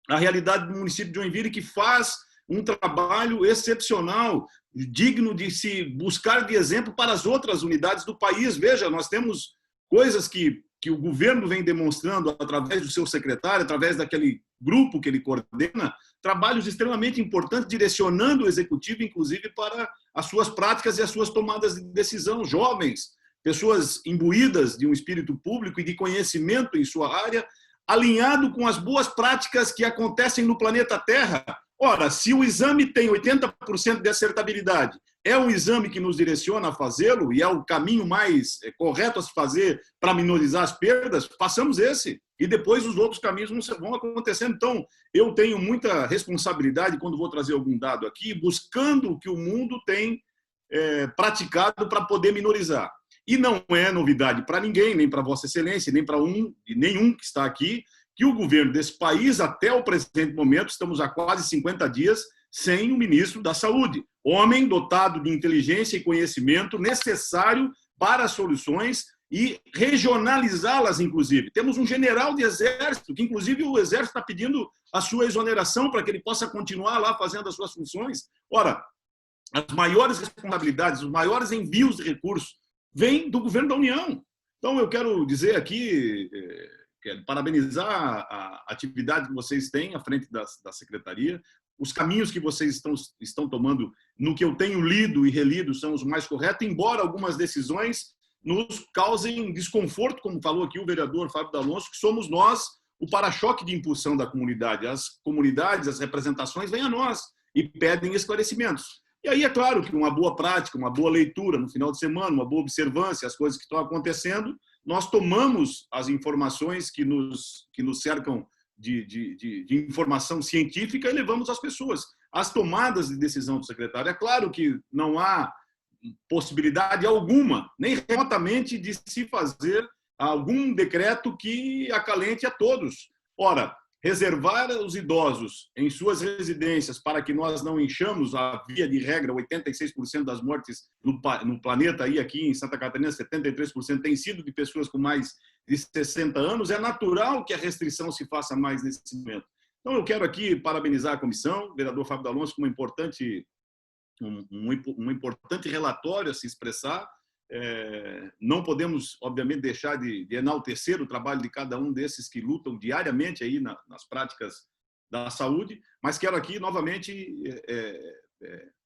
a realidade do município de Joinville, que faz um trabalho excepcional, digno de se buscar de exemplo para as outras unidades do país. Veja, nós temos coisas que o governo vem demonstrando através do seu secretário, através daquele grupo que ele coordena, trabalhos extremamente importantes, direcionando o executivo, inclusive, para as suas práticas e as suas tomadas de decisão. Jovens, pessoas imbuídas de um espírito público e de conhecimento em sua área, alinhado com as boas práticas que acontecem no planeta Terra. Ora, se o exame tem 80% de acertabilidade, é um exame que nos direciona a fazê-lo e é o caminho mais correto a se fazer para minorizar as perdas, façamos esse. E depois os outros caminhos vão acontecendo. Então, eu tenho muita responsabilidade quando vou trazer algum dado aqui, buscando o que o mundo tem praticado para poder minorizar. E não é novidade para ninguém, nem para Vossa Excelência, nem para nenhum que está aqui, que o governo desse país, até o presente momento, estamos há quase 50 dias, sem o ministro da Saúde. Homem dotado de inteligência e conhecimento necessário para soluções e regionalizá-las, inclusive. Temos um general de exército, que inclusive o exército está pedindo a sua exoneração para que ele possa continuar lá fazendo as suas funções. Ora, as maiores responsabilidades, os maiores envios de recursos vêm do governo da União. Então, eu quero dizer aqui, quero parabenizar a atividade que vocês têm à frente da secretaria. Os caminhos que vocês estão tomando, no que eu tenho lido e relido, são os mais corretos, embora algumas decisões nos causem desconforto, como falou aqui o vereador Fábio D'Alonso, que somos nós o para-choque de impulsão da comunidade. As comunidades, as representações vêm a nós e pedem esclarecimentos. E aí é claro que uma boa prática, uma boa leitura no final de semana, uma boa observância, as coisas que estão acontecendo, nós tomamos as informações que nos cercam de informação científica e levamos às pessoas. As tomadas de decisão do secretário, é claro que não há possibilidade alguma, nem remotamente, de se fazer algum decreto que acalente a todos. Ora, reservar os idosos em suas residências para que nós não enchamos a via de regra, 86% das mortes no planeta, e aqui em Santa Catarina, 73% tem sido de pessoas com mais de 60 anos, é natural que a restrição se faça mais nesse momento. Então, eu quero aqui parabenizar a comissão, o vereador Fábio D'Alonso, com um importante relatório a se expressar. Não podemos, obviamente, deixar de enaltecer o trabalho de cada um desses que lutam diariamente aí nas práticas da saúde, mas quero aqui, novamente,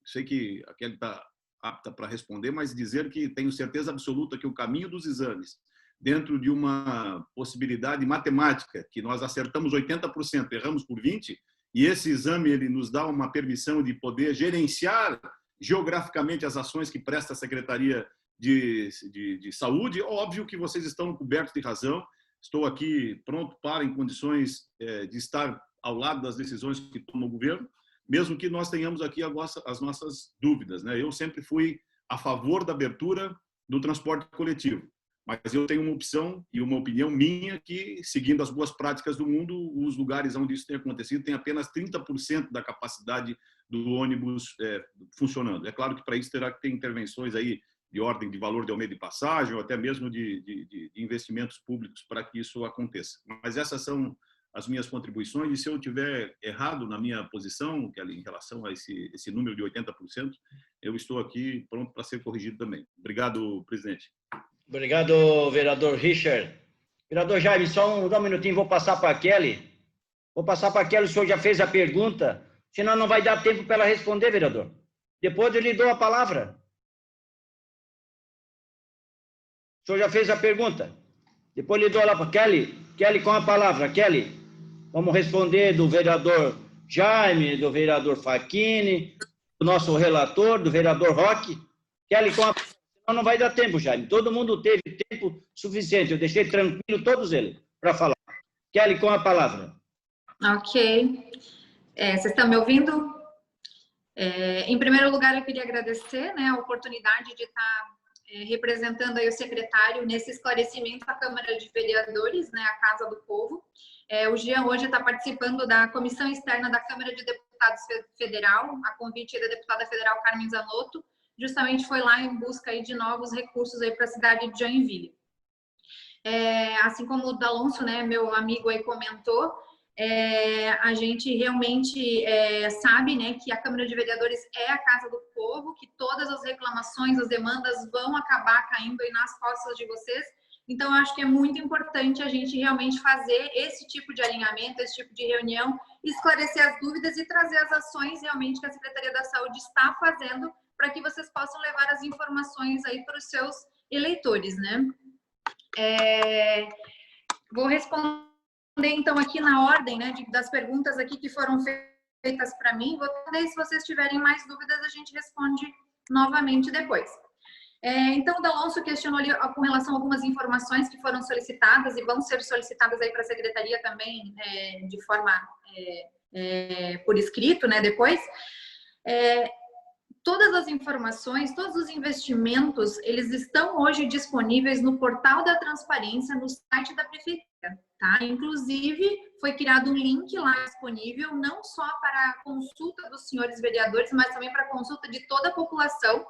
sei que a Kelly está apta para responder, mas dizer que tenho certeza absoluta que o caminho dos exames, dentro de uma possibilidade matemática, que nós acertamos 80%, erramos por 20%, e esse exame ele nos dá uma permissão de poder gerenciar geograficamente as ações que presta a Secretaria de Saúde. Óbvio que vocês estão cobertos de razão. Estou aqui pronto para, em condições de estar ao lado das decisões que toma o governo, mesmo que nós tenhamos aqui as nossas dúvidas, né? Eu sempre fui a favor da abertura do transporte coletivo, mas eu tenho uma opção e uma opinião minha que, seguindo as boas práticas do mundo, os lugares onde isso tem acontecido tem apenas 30% da capacidade do ônibus funcionando. É claro que para isso terá que ter intervenções aí de ordem de valor de aumento de passagem ou até mesmo de investimentos públicos para que isso aconteça. Mas essas são as minhas contribuições, e se eu tiver errado na minha posição, Kelly, em relação a esse número de 80%, eu estou aqui pronto para ser corrigido também. Obrigado, presidente. Obrigado, vereador Richard. Vereador Jaime, só um minutinho, vou passar para a Kelly. O senhor já fez a pergunta senão não vai dar tempo para ela responder, vereador. Depois eu lhe dou a palavra. O senhor já fez a pergunta. Depois lhe dou lá para Kelly. Kelly, com a palavra. Kelly, vamos responder do vereador Jaime, do vereador Facchini, do nosso relator, do vereador Roque. Kelly, com a palavra. Senão não vai dar tempo, Jaime. Todo mundo teve tempo suficiente. Eu deixei tranquilo todos eles para falar. Kelly, com a palavra. Ok. Vocês estão me ouvindo? Em primeiro lugar, eu queria agradecer, né, a oportunidade de estar representando aí o secretário nesse esclarecimento à Câmara de Vereadores, né, a Casa do Povo. O Jean hoje está participando da Comissão Externa da Câmara de Deputados Federal, a convite da deputada federal Carmen Zanotto, justamente foi lá em busca aí de novos recursos aí para a cidade de Joinville. Assim como o D'Alonso, né, meu amigo aí comentou, a gente realmente sabe, né, que a Câmara de Vereadores é a Casa do Povo, que todas as reclamações, as demandas vão acabar caindo aí nas costas de vocês. Então, eu acho que é muito importante a gente realmente fazer esse tipo de alinhamento, esse tipo de reunião, esclarecer as dúvidas e trazer as ações realmente que a Secretaria da Saúde está fazendo para que vocês possam levar as informações aí para os seus eleitores, né? Vou responder, então, aqui na ordem, né, das perguntas aqui que foram feitas para mim. Vou responder, se vocês tiverem mais dúvidas, a gente responde novamente depois. Então, o D'Alonso questionou ali com relação a algumas informações que foram solicitadas e vão ser solicitadas aí para a Secretaria também de forma por escrito, né, depois. Todas as informações, todos os investimentos, eles estão hoje disponíveis no portal da transparência, no site da Prefeitura, tá? Inclusive, foi criado um link lá disponível, não só para a consulta dos senhores vereadores, mas também para a consulta de toda a população,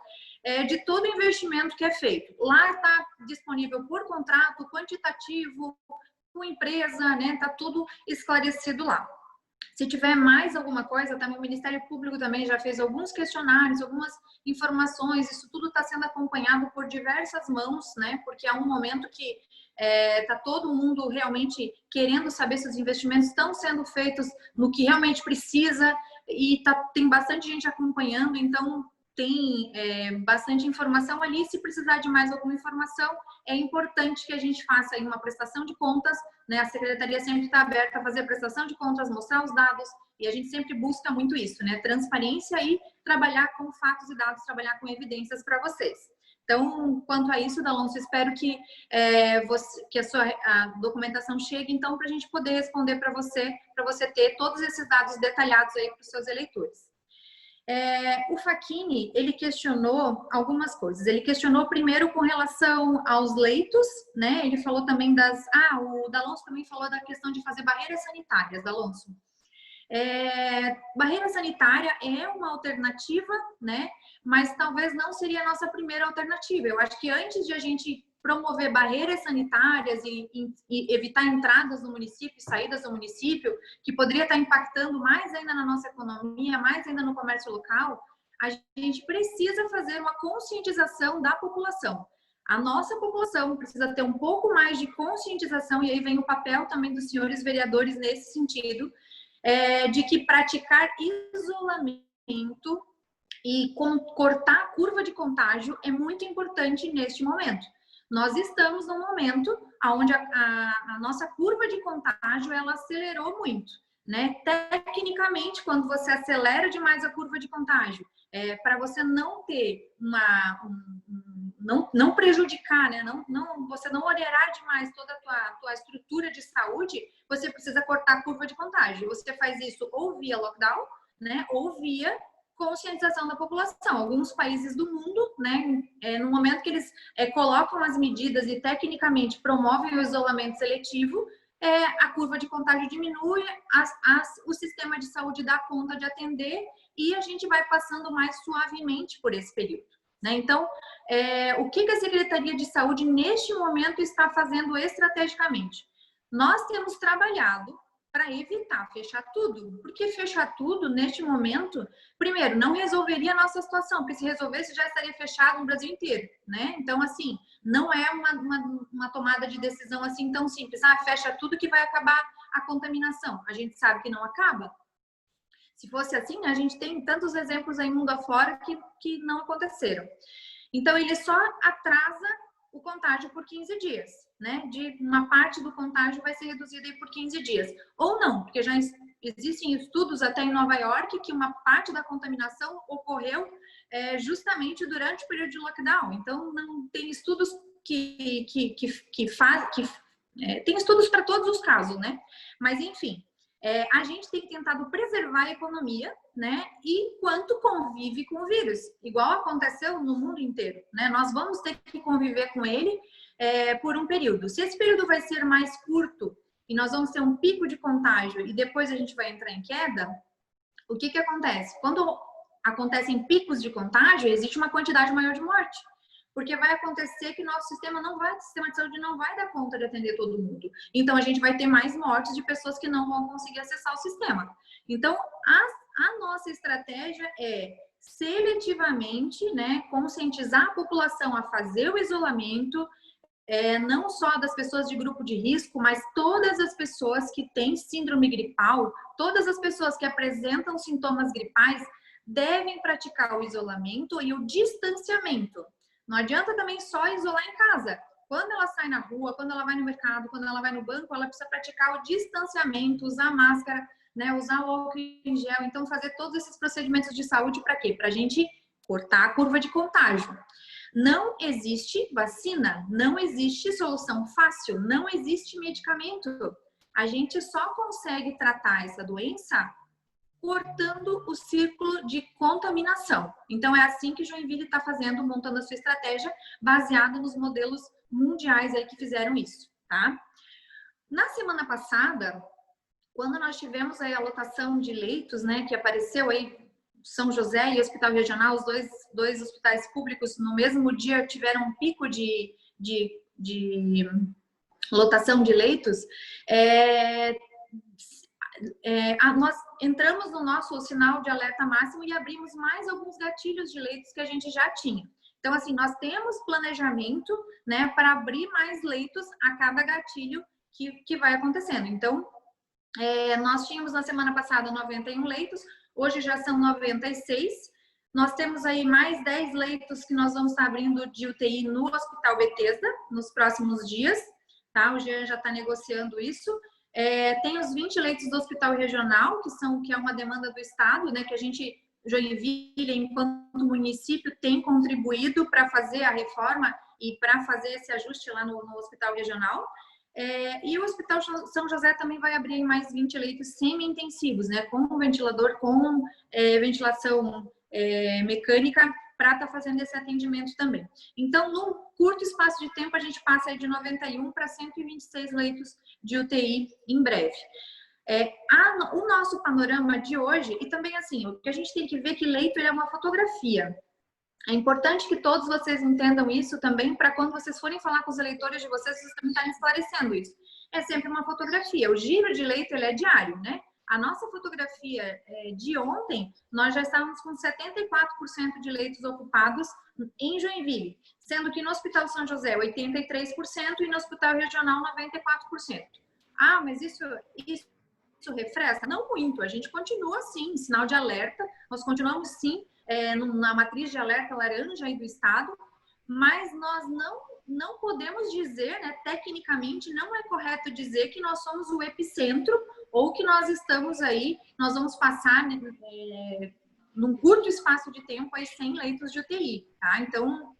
de todo o investimento que é feito. Lá está disponível por contrato, quantitativo, com empresa, né? Está tudo esclarecido lá. Se tiver mais alguma coisa, também o Ministério Público também já fez alguns questionários, algumas informações, isso tudo está sendo acompanhado por diversas mãos, né? Porque é um momento que está todo mundo realmente querendo saber se os investimentos estão sendo feitos no que realmente precisa e tem bastante gente acompanhando, então tem bastante informação ali. Se precisar de mais alguma informação, é importante que a gente faça aí uma prestação de contas, né? A Secretaria sempre está aberta a fazer prestação de contas, mostrar os dados, e a gente sempre busca muito isso, né? Transparência e trabalhar com fatos e dados, trabalhar com evidências para vocês. Então, quanto a isso, D'Alonso, espero que a documentação chegue, então, para a gente poder responder para você ter todos esses dados detalhados aí para os seus eleitores. O Facchini, ele questionou algumas coisas. Ele questionou primeiro com relação aos leitos, né? Ele falou também o D'Alonso também falou da questão de fazer barreiras sanitárias, D'Alonso. Barreira sanitária é uma alternativa, né? Mas talvez não seria a nossa primeira alternativa. Eu acho que antes de a gente promover barreiras sanitárias e evitar entradas no município e saídas do município, que poderia estar impactando mais ainda na nossa economia, mais ainda no comércio local, a gente precisa fazer uma conscientização da população. A nossa população precisa ter um pouco mais de conscientização, e aí vem o papel também dos senhores vereadores nesse sentido, de que praticar isolamento e cortar a curva de contágio é muito importante neste momento. Nós estamos num momento onde a nossa curva de contágio ela acelerou muito, né? Tecnicamente, quando você acelera demais a curva de contágio, para você não ter não prejudicar, né? Você não onerar demais toda a tua estrutura de saúde, você precisa cortar a curva de contágio. Você faz isso ou via lockdown, né? Ou via conscientização da população. Alguns países do mundo, né, no momento que eles colocam as medidas e tecnicamente promovem o isolamento seletivo, a curva de contágio diminui, o sistema de saúde dá conta de atender e a gente vai passando mais suavemente por esse período, né? Então, o que a Secretaria de Saúde neste momento está fazendo estrategicamente? Nós temos trabalhado para evitar fechar tudo, porque fechar tudo neste momento, primeiro, não resolveria a nossa situação, porque se resolvesse já estaria fechado no Brasil inteiro, né? Então, assim, não é uma tomada de decisão assim tão simples, fecha tudo que vai acabar a contaminação. A gente sabe que não acaba. Se fosse assim, a gente tem tantos exemplos aí mundo afora que não aconteceram. Então, ele só atrasa o contágio por 15 dias, né? De uma parte do contágio vai ser reduzida aí por 15 dias. Ou não, porque já existem estudos até em Nova York que uma parte da contaminação ocorreu justamente durante o período de lockdown. Então, não tem estudos tem estudos para todos os casos, né? Mas, enfim, a gente tem tentado preservar a economia, né? Enquanto convive com o vírus, igual aconteceu no mundo inteiro, né? Nós vamos ter que conviver com ele por um período. Se esse período vai ser mais curto e nós vamos ter um pico de contágio e depois a gente vai entrar em queda, o que acontece? Quando acontecem picos de contágio, existe uma quantidade maior de morte. Porque vai acontecer que nosso sistema de saúde não vai dar conta de atender todo mundo. Então, a gente vai ter mais mortes de pessoas que não vão conseguir acessar o sistema. Então, a nossa estratégia é seletivamente, né, conscientizar a população a fazer o isolamento, não só das pessoas de grupo de risco, mas todas as pessoas que têm síndrome gripal, todas as pessoas que apresentam sintomas gripais devem praticar o isolamento e o distanciamento. Não adianta também só isolar em casa. Quando ela sai na rua, quando ela vai no mercado, quando ela vai no banco, ela precisa praticar o distanciamento, usar máscara, né, usar o álcool em gel. Então, fazer todos esses procedimentos de saúde para quê? Para a gente cortar a curva de contágio. Não existe vacina, não existe solução fácil, não existe medicamento. A gente só consegue tratar essa doença cortando o círculo de contaminação. Então, é assim que Joinville está fazendo, montando a sua estratégia, baseada nos modelos mundiais aí que fizeram isso, tá? Na semana passada, quando nós tivemos aí a lotação de leitos, né, que apareceu aí, São José e Hospital Regional, os dois hospitais públicos, no mesmo dia tiveram um pico de lotação de leitos, nós entramos no nosso sinal de alerta máximo e abrimos mais alguns gatilhos de leitos que a gente já tinha. Então, assim, nós temos planejamento, né, para abrir mais leitos a cada gatilho que vai acontecendo. Então, nós tínhamos na semana passada 91 leitos, hoje já são 96. Nós temos aí mais 10 leitos que nós vamos estar abrindo de UTI no Hospital Bethesda nos próximos dias, tá? O Jean já está negociando isso. Tem os 20 leitos do Hospital Regional, que é uma demanda do Estado, né, que a gente, Joinville, enquanto município, tem contribuído para fazer a reforma e para fazer esse ajuste lá no Hospital Regional. E o Hospital São José também vai abrir mais 20 leitos semi-intensivos, né, com ventilador, com ventilação mecânica, para estar fazendo esse atendimento também. Então, num curto espaço de tempo, a gente passa aí de 91 para 126 leitos de UTI em breve. O nosso panorama de hoje, e também assim, o que a gente tem que ver que leito é uma fotografia. É importante que todos vocês entendam isso também, para quando vocês forem falar com os eleitores de vocês também estarem esclarecendo isso. É sempre uma fotografia. O giro de leito, ele é diário, né? A nossa fotografia de ontem, nós já estávamos com 74% de leitos ocupados em Joinville, sendo que no Hospital São José 83% e no Hospital Regional 94%. Ah, mas isso refresca? Não muito, a gente continua assim, sinal de alerta, nós continuamos sim na matriz de alerta laranja aí do estado, mas nós não podemos dizer, né, tecnicamente não é correto dizer que nós somos o epicentro ou que nós estamos aí, nós vamos passar num curto espaço de tempo aí 100 leitos de UTI, tá? Então,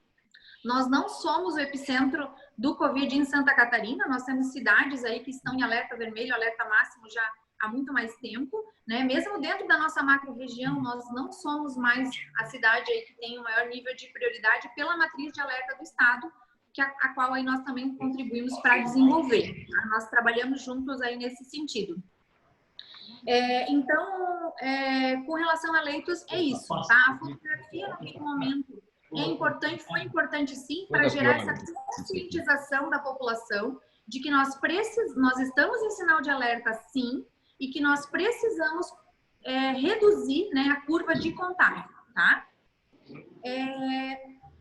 nós não somos o epicentro do Covid em Santa Catarina, nós temos cidades aí que estão em alerta vermelho, alerta máximo já há muito mais tempo, né? Mesmo dentro da nossa macro-região, nós não somos mais a cidade aí que tem o maior nível de prioridade pela matriz de alerta do estado, a qual aí nós também contribuímos para desenvolver. Tá? Nós trabalhamos juntos aí nesse sentido. Então, com relação a leitos, é isso, tá? A fotografia, naquele momento, foi importante sim, para gerar essa conscientização da população de que nós estamos em sinal de alerta sim, e que nós precisamos reduzir, né, a curva de contágio, tá?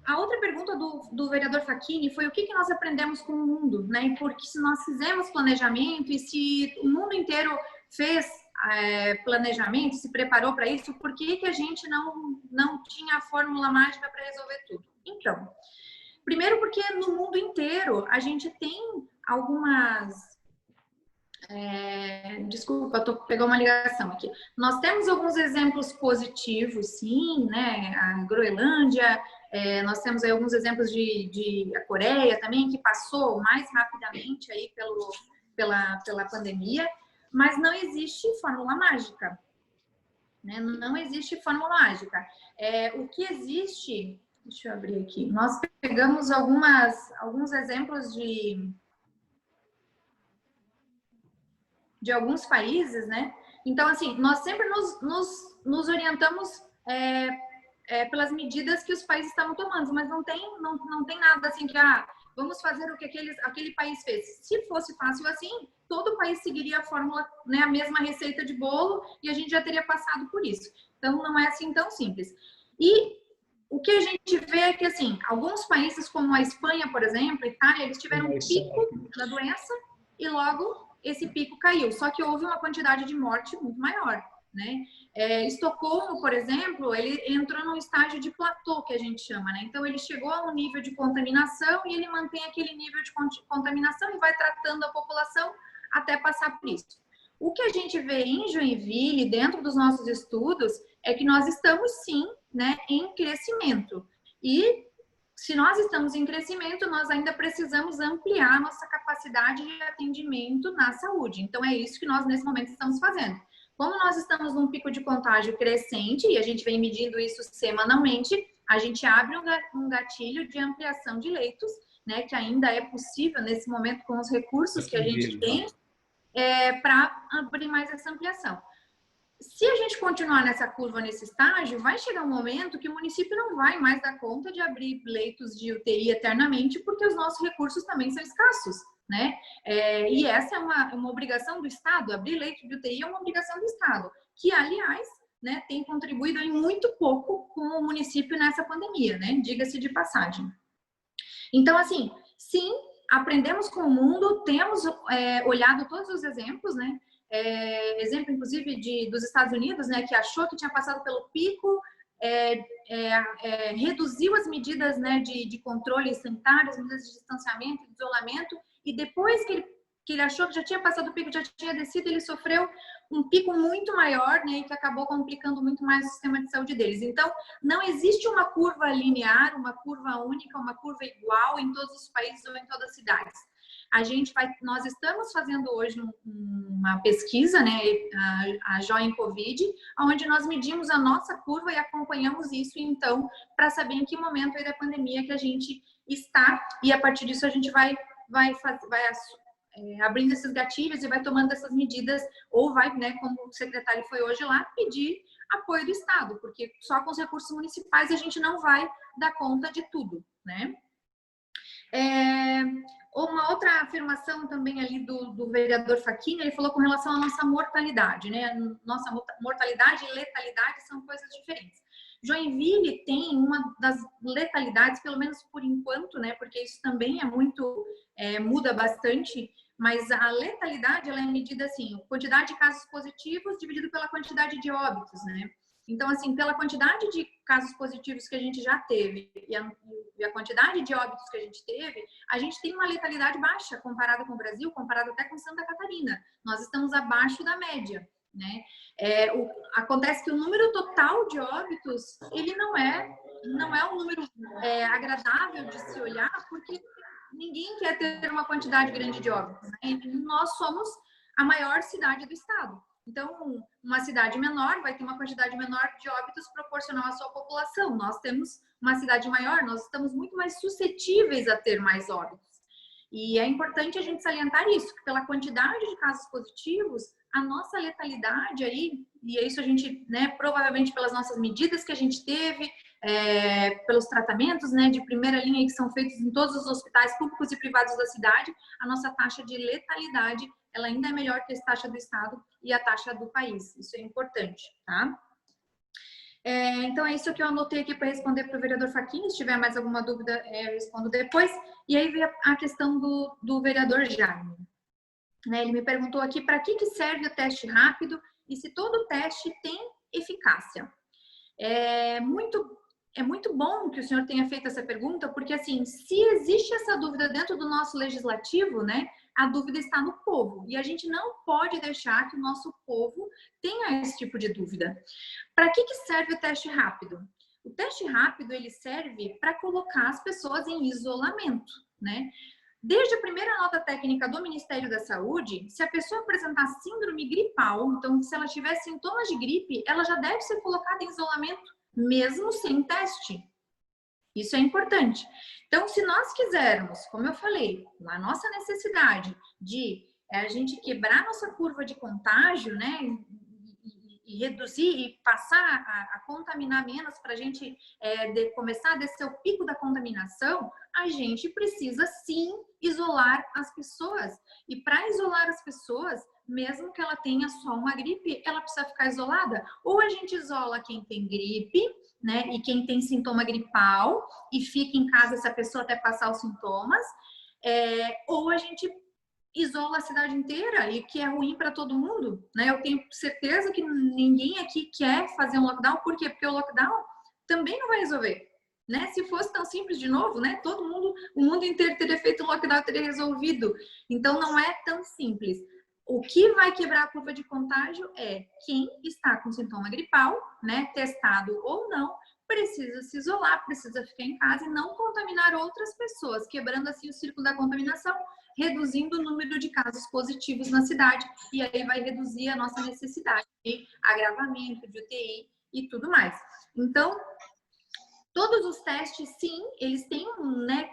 A outra pergunta do vereador Facchini foi o que nós aprendemos com o mundo, né? Porque se nós fizemos planejamento e se o mundo inteiro fez planejamento, se preparou para isso, por que a gente não tinha a fórmula mágica para resolver tudo? Então, primeiro porque no mundo inteiro a gente tem algumas... desculpa, pegou uma ligação aqui. Nós temos alguns exemplos positivos, sim, né? A Groenlândia, nós temos aí alguns exemplos de a Coreia também, que passou mais rapidamente aí pela pandemia, mas não existe fórmula mágica, né? Não existe fórmula mágica. O que existe, deixa eu abrir aqui, nós pegamos alguns exemplos de alguns países, né? Então, assim, nós sempre nos orientamos pelas medidas que os países estavam tomando, mas não tem nada assim que, vamos fazer o que aquele país fez. Se fosse fácil assim, todo país seguiria a fórmula, né, a mesma receita de bolo, e a gente já teria passado por isso. Então, não é assim tão simples. E o que a gente vê é que, assim, alguns países, como a Espanha, por exemplo, Itália, eles tiveram um pico da doença e logo esse pico caiu. Só que houve uma quantidade de morte muito maior, né? Estocolmo, por exemplo, ele entrou num estágio de platô, que a gente chama, né? Então, ele chegou a um nível de contaminação e ele mantém aquele nível de contaminação e vai tratando a população até passar por isso. O que a gente vê em Joinville, dentro dos nossos estudos, é que nós estamos, sim, né, em crescimento. E se nós estamos em crescimento, nós ainda precisamos ampliar a nossa capacidade de atendimento na saúde. Então, é isso que nós, nesse momento, estamos fazendo. Como nós estamos num pico de contágio crescente, e a gente vem medindo isso semanalmente, a gente abre um gatilho de ampliação de leitos, né, que ainda é possível nesse momento com os recursos que a gente tem, para abrir mais essa ampliação. Se a gente continuar nessa curva, nesse estágio, vai chegar um momento que o município não vai mais dar conta de abrir leitos de UTI eternamente, porque os nossos recursos também são escassos, né? E essa é uma obrigação do Estado, abrir leito de UTI é uma obrigação do Estado, que, aliás, né, tem contribuído em muito pouco com o município nessa pandemia, né? Diga-se de passagem. Então, assim, sim, aprendemos com o mundo, temos olhado todos os exemplos, né? Exemplo, inclusive, dos Estados Unidos, né, que achou que tinha passado pelo pico, reduziu as medidas, né, de controle sanitário, as medidas de distanciamento, de isolamento, e depois que ele achou que já tinha passado o pico, já tinha descido, ele sofreu um pico muito maior, né, e que acabou complicando muito mais o sistema de saúde deles. Então, não existe uma curva linear, uma curva única, uma curva igual em todos os países ou em todas as cidades. Nós estamos fazendo hoje uma pesquisa, né, a Join Covid, onde nós medimos a nossa curva e acompanhamos isso, então, para saber em que momento aí da pandemia que a gente está, e a partir disso a gente vai abrindo esses gatilhos e vai tomando essas medidas, ou vai, né, como o secretário foi hoje lá, pedir apoio do Estado, porque só com os recursos municipais a gente não vai dar conta de tudo, né? Uma outra afirmação também ali do vereador Facchini, ele falou com relação à nossa mortalidade, né? Nossa mortalidade e letalidade são coisas diferentes. Joinville tem uma das letalidades, pelo menos por enquanto, né? Porque isso também muda bastante, mas a letalidade, ela é medida assim, quantidade de casos positivos dividido pela quantidade de óbitos, né? Então, assim, pela quantidade de casos positivos que a gente já teve e a quantidade de óbitos que a gente tem uma letalidade baixa comparada com o Brasil, comparado até com Santa Catarina. Nós estamos abaixo da média, né? Acontece que o número total de óbitos, ele não é um número agradável de se olhar, porque ninguém quer ter uma quantidade grande de óbitos, né? Nós somos a maior cidade do estado. Então, uma cidade menor vai ter uma quantidade menor de óbitos proporcional à sua população. Nós temos uma cidade maior, nós estamos muito mais suscetíveis a ter mais óbitos. E é importante a gente salientar isso, que pela quantidade de casos positivos, a nossa letalidade aí, e é isso a gente, né, provavelmente pelas nossas medidas que a gente teve, pelos tratamentos, né, de primeira linha que são feitos em todos os hospitais públicos e privados da cidade, a nossa taxa de letalidade, ela ainda é melhor que a taxa do estado e a taxa do país. Isso é importante, tá? Então, é isso que eu anotei aqui para responder para o vereador Facchini. Se tiver mais alguma dúvida, eu respondo depois. E aí vem a questão do vereador Jaime. Né, ele me perguntou aqui para que serve o teste rápido e se todo teste tem eficácia. É muito bom que o senhor tenha feito essa pergunta, porque assim, se existe essa dúvida dentro do nosso legislativo, né, a dúvida está no povo, e a gente não pode deixar que o nosso povo tenha esse tipo de dúvida. Para que serve o teste rápido? O teste rápido, ele serve para colocar as pessoas em isolamento, né? Desde a primeira nota técnica do Ministério da Saúde, se a pessoa apresentar síndrome gripal, então se ela tiver sintomas de gripe, ela já deve ser colocada em isolamento, mesmo sem teste. Isso é importante. Então, se nós quisermos, como eu falei, a nossa necessidade de a gente quebrar nossa curva de contágio, né, e reduzir e passar a contaminar menos para a gente começar a descer o pico da contaminação, a gente precisa sim isolar as pessoas. E para isolar as pessoas, mesmo que ela tenha só uma gripe, ela precisa ficar isolada. Ou a gente isola quem tem gripe, né, e quem tem sintoma gripal e fica em casa essa pessoa até passar os sintomas, ou a gente isola a cidade inteira, e que é ruim para todo mundo, né? Eu tenho certeza que ninguém aqui quer fazer um lockdown. Por quê? Porque o lockdown também não vai resolver, né? Se fosse tão simples de novo, né? Todo mundo, o mundo inteiro teria feito um lockdown, teria resolvido. Então não é tão simples. O que vai quebrar a curva de contágio é quem está com sintoma gripal, né? Testado ou não, precisa se isolar, precisa ficar em casa e não contaminar outras pessoas, quebrando assim o círculo da contaminação, reduzindo o número de casos positivos na cidade, e aí vai reduzir a nossa necessidade de agravamento, de UTI e tudo mais. Então, todos os testes, sim, eles têm né,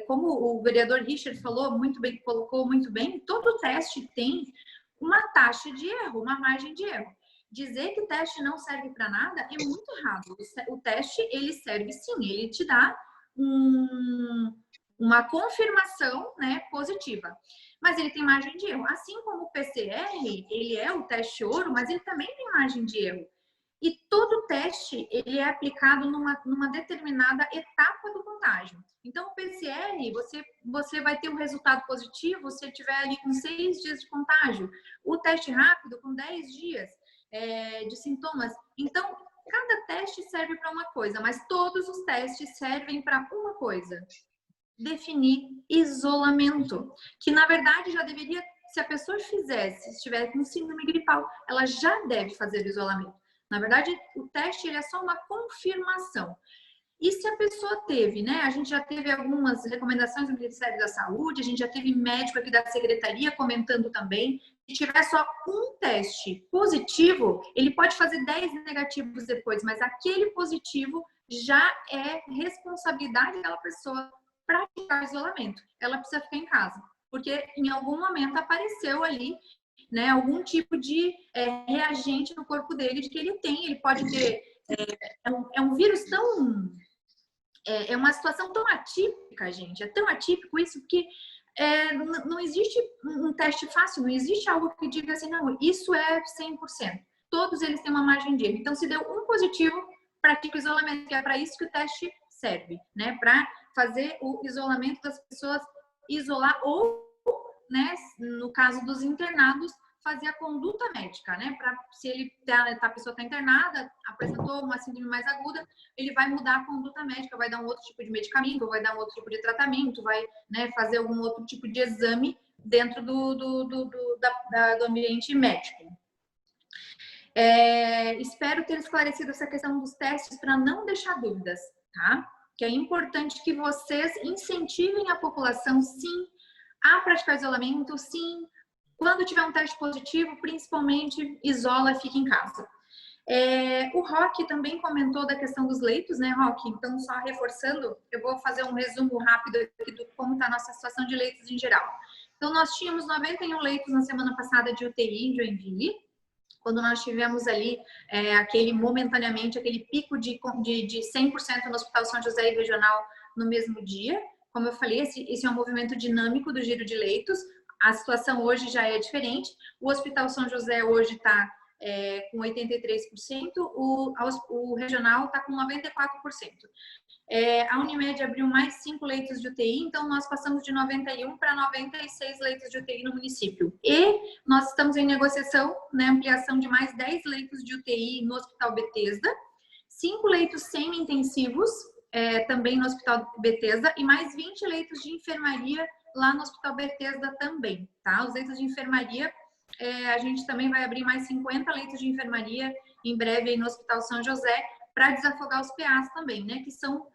como o vereador Richard falou muito bem, colocou muito bem, todo teste tem uma taxa de erro, uma margem de erro. Dizer que o teste não serve para nada é muito errado. O teste, ele serve sim, ele te dá uma confirmação, né, positiva. Mas ele tem margem de erro. Assim como o PCR, ele é o teste ouro, mas ele também tem margem de erro. E todo teste, ele é aplicado numa determinada etapa do contágio. Então, o PCR, você vai ter um resultado positivo se tiver ali com 6 dias de contágio. O teste rápido, com 10 dias de sintomas. Então, cada teste serve para uma coisa, mas todos os testes servem para uma coisa: definir isolamento. Que, na verdade, já deveria, se a pessoa fizesse, se estiver com síndrome gripal, ela já deve fazer o isolamento. Na verdade, o teste ele é só uma confirmação. E se a pessoa teve, né? A gente já teve algumas recomendações do Ministério da Saúde, a gente já teve médico aqui da Secretaria comentando também. Se tiver só um teste positivo, ele pode fazer 10 negativos depois, mas aquele positivo já é responsabilidade daquela pessoa praticar o isolamento. Ela precisa ficar em casa, porque em algum momento apareceu ali, né, algum tipo de reagente no corpo dele de que ele tem. Ele pode ter... É um vírus tão... É uma situação tão atípica, gente. É tão atípico isso que não existe um teste fácil, não existe algo que diga assim, não, isso é 100%. Todos eles têm uma margem de erro. Então, se deu um positivo, pratica o isolamento, que é para isso que o teste serve, né? Para fazer o isolamento das pessoas, isolar ou, né, no caso dos internados, fazer a conduta médica, né? Para se a pessoa está internada, apresentou uma síndrome mais aguda, ele vai mudar a conduta médica, vai dar um outro tipo de medicamento, vai dar um outro tipo de tratamento, vai, né, fazer algum outro tipo de exame dentro do ambiente médico. Espero ter esclarecido essa questão dos testes para não deixar dúvidas, tá? Que é importante que vocês incentivem a população, sim, a praticar isolamento, sim. Quando tiver um teste positivo, principalmente, isola e fica em casa. O Roque também comentou da questão dos leitos, né, Roque? Então, só reforçando, eu vou fazer um resumo rápido aqui do como está a nossa situação de leitos em geral. Então, nós tínhamos 91 leitos na semana passada de UTI em Joinville, quando nós tivemos ali momentaneamente, aquele pico de 100% no Hospital São José e Regional no mesmo dia. Como eu falei, esse é um movimento dinâmico do giro de leitos. A situação hoje já é diferente. O Hospital São José hoje está com 83%, o regional está com 94%. A Unimed abriu mais 5 leitos de UTI, então nós passamos de 91 para 96 leitos de UTI no município. E nós estamos em negociação, né, ampliação de mais 10 leitos de UTI no Hospital Bethesda, 5 leitos semi-intensivos, também no Hospital Bethesda, e mais 20 leitos de enfermaria lá no Hospital Bethesda também, tá? Os leitos de enfermaria, a gente também vai abrir mais 50 leitos de enfermaria em breve aí no Hospital São José, para desafogar os PAs também, né? Que são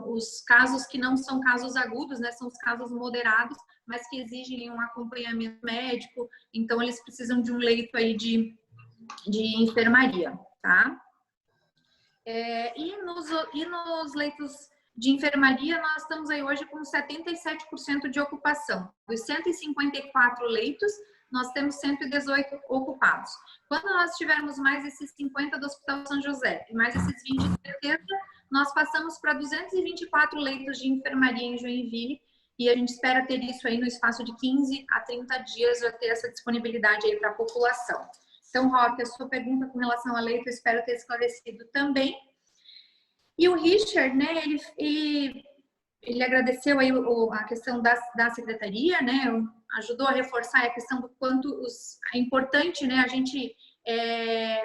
os casos que não são casos agudos, né? São os casos moderados, mas que exigem um acompanhamento médico, então eles precisam de um leito aí de enfermaria, tá? E nos leitos de enfermaria, nós estamos aí hoje com 77% de ocupação. Dos 154 leitos, nós temos 118 ocupados. Quando nós tivermos mais esses 50 do Hospital São José e mais esses 20 de Bethesda, nós passamos para 224 leitos de enfermaria em Joinville, e a gente espera ter isso aí no espaço de 15 a 30 dias, já ter essa disponibilidade aí para a população. Então, Roque, a sua pergunta com relação a leito, eu espero ter esclarecido também. E o Richard, né, ele agradeceu aí a questão da secretaria, né, ajudou a reforçar a questão do quanto é importante, né, a gente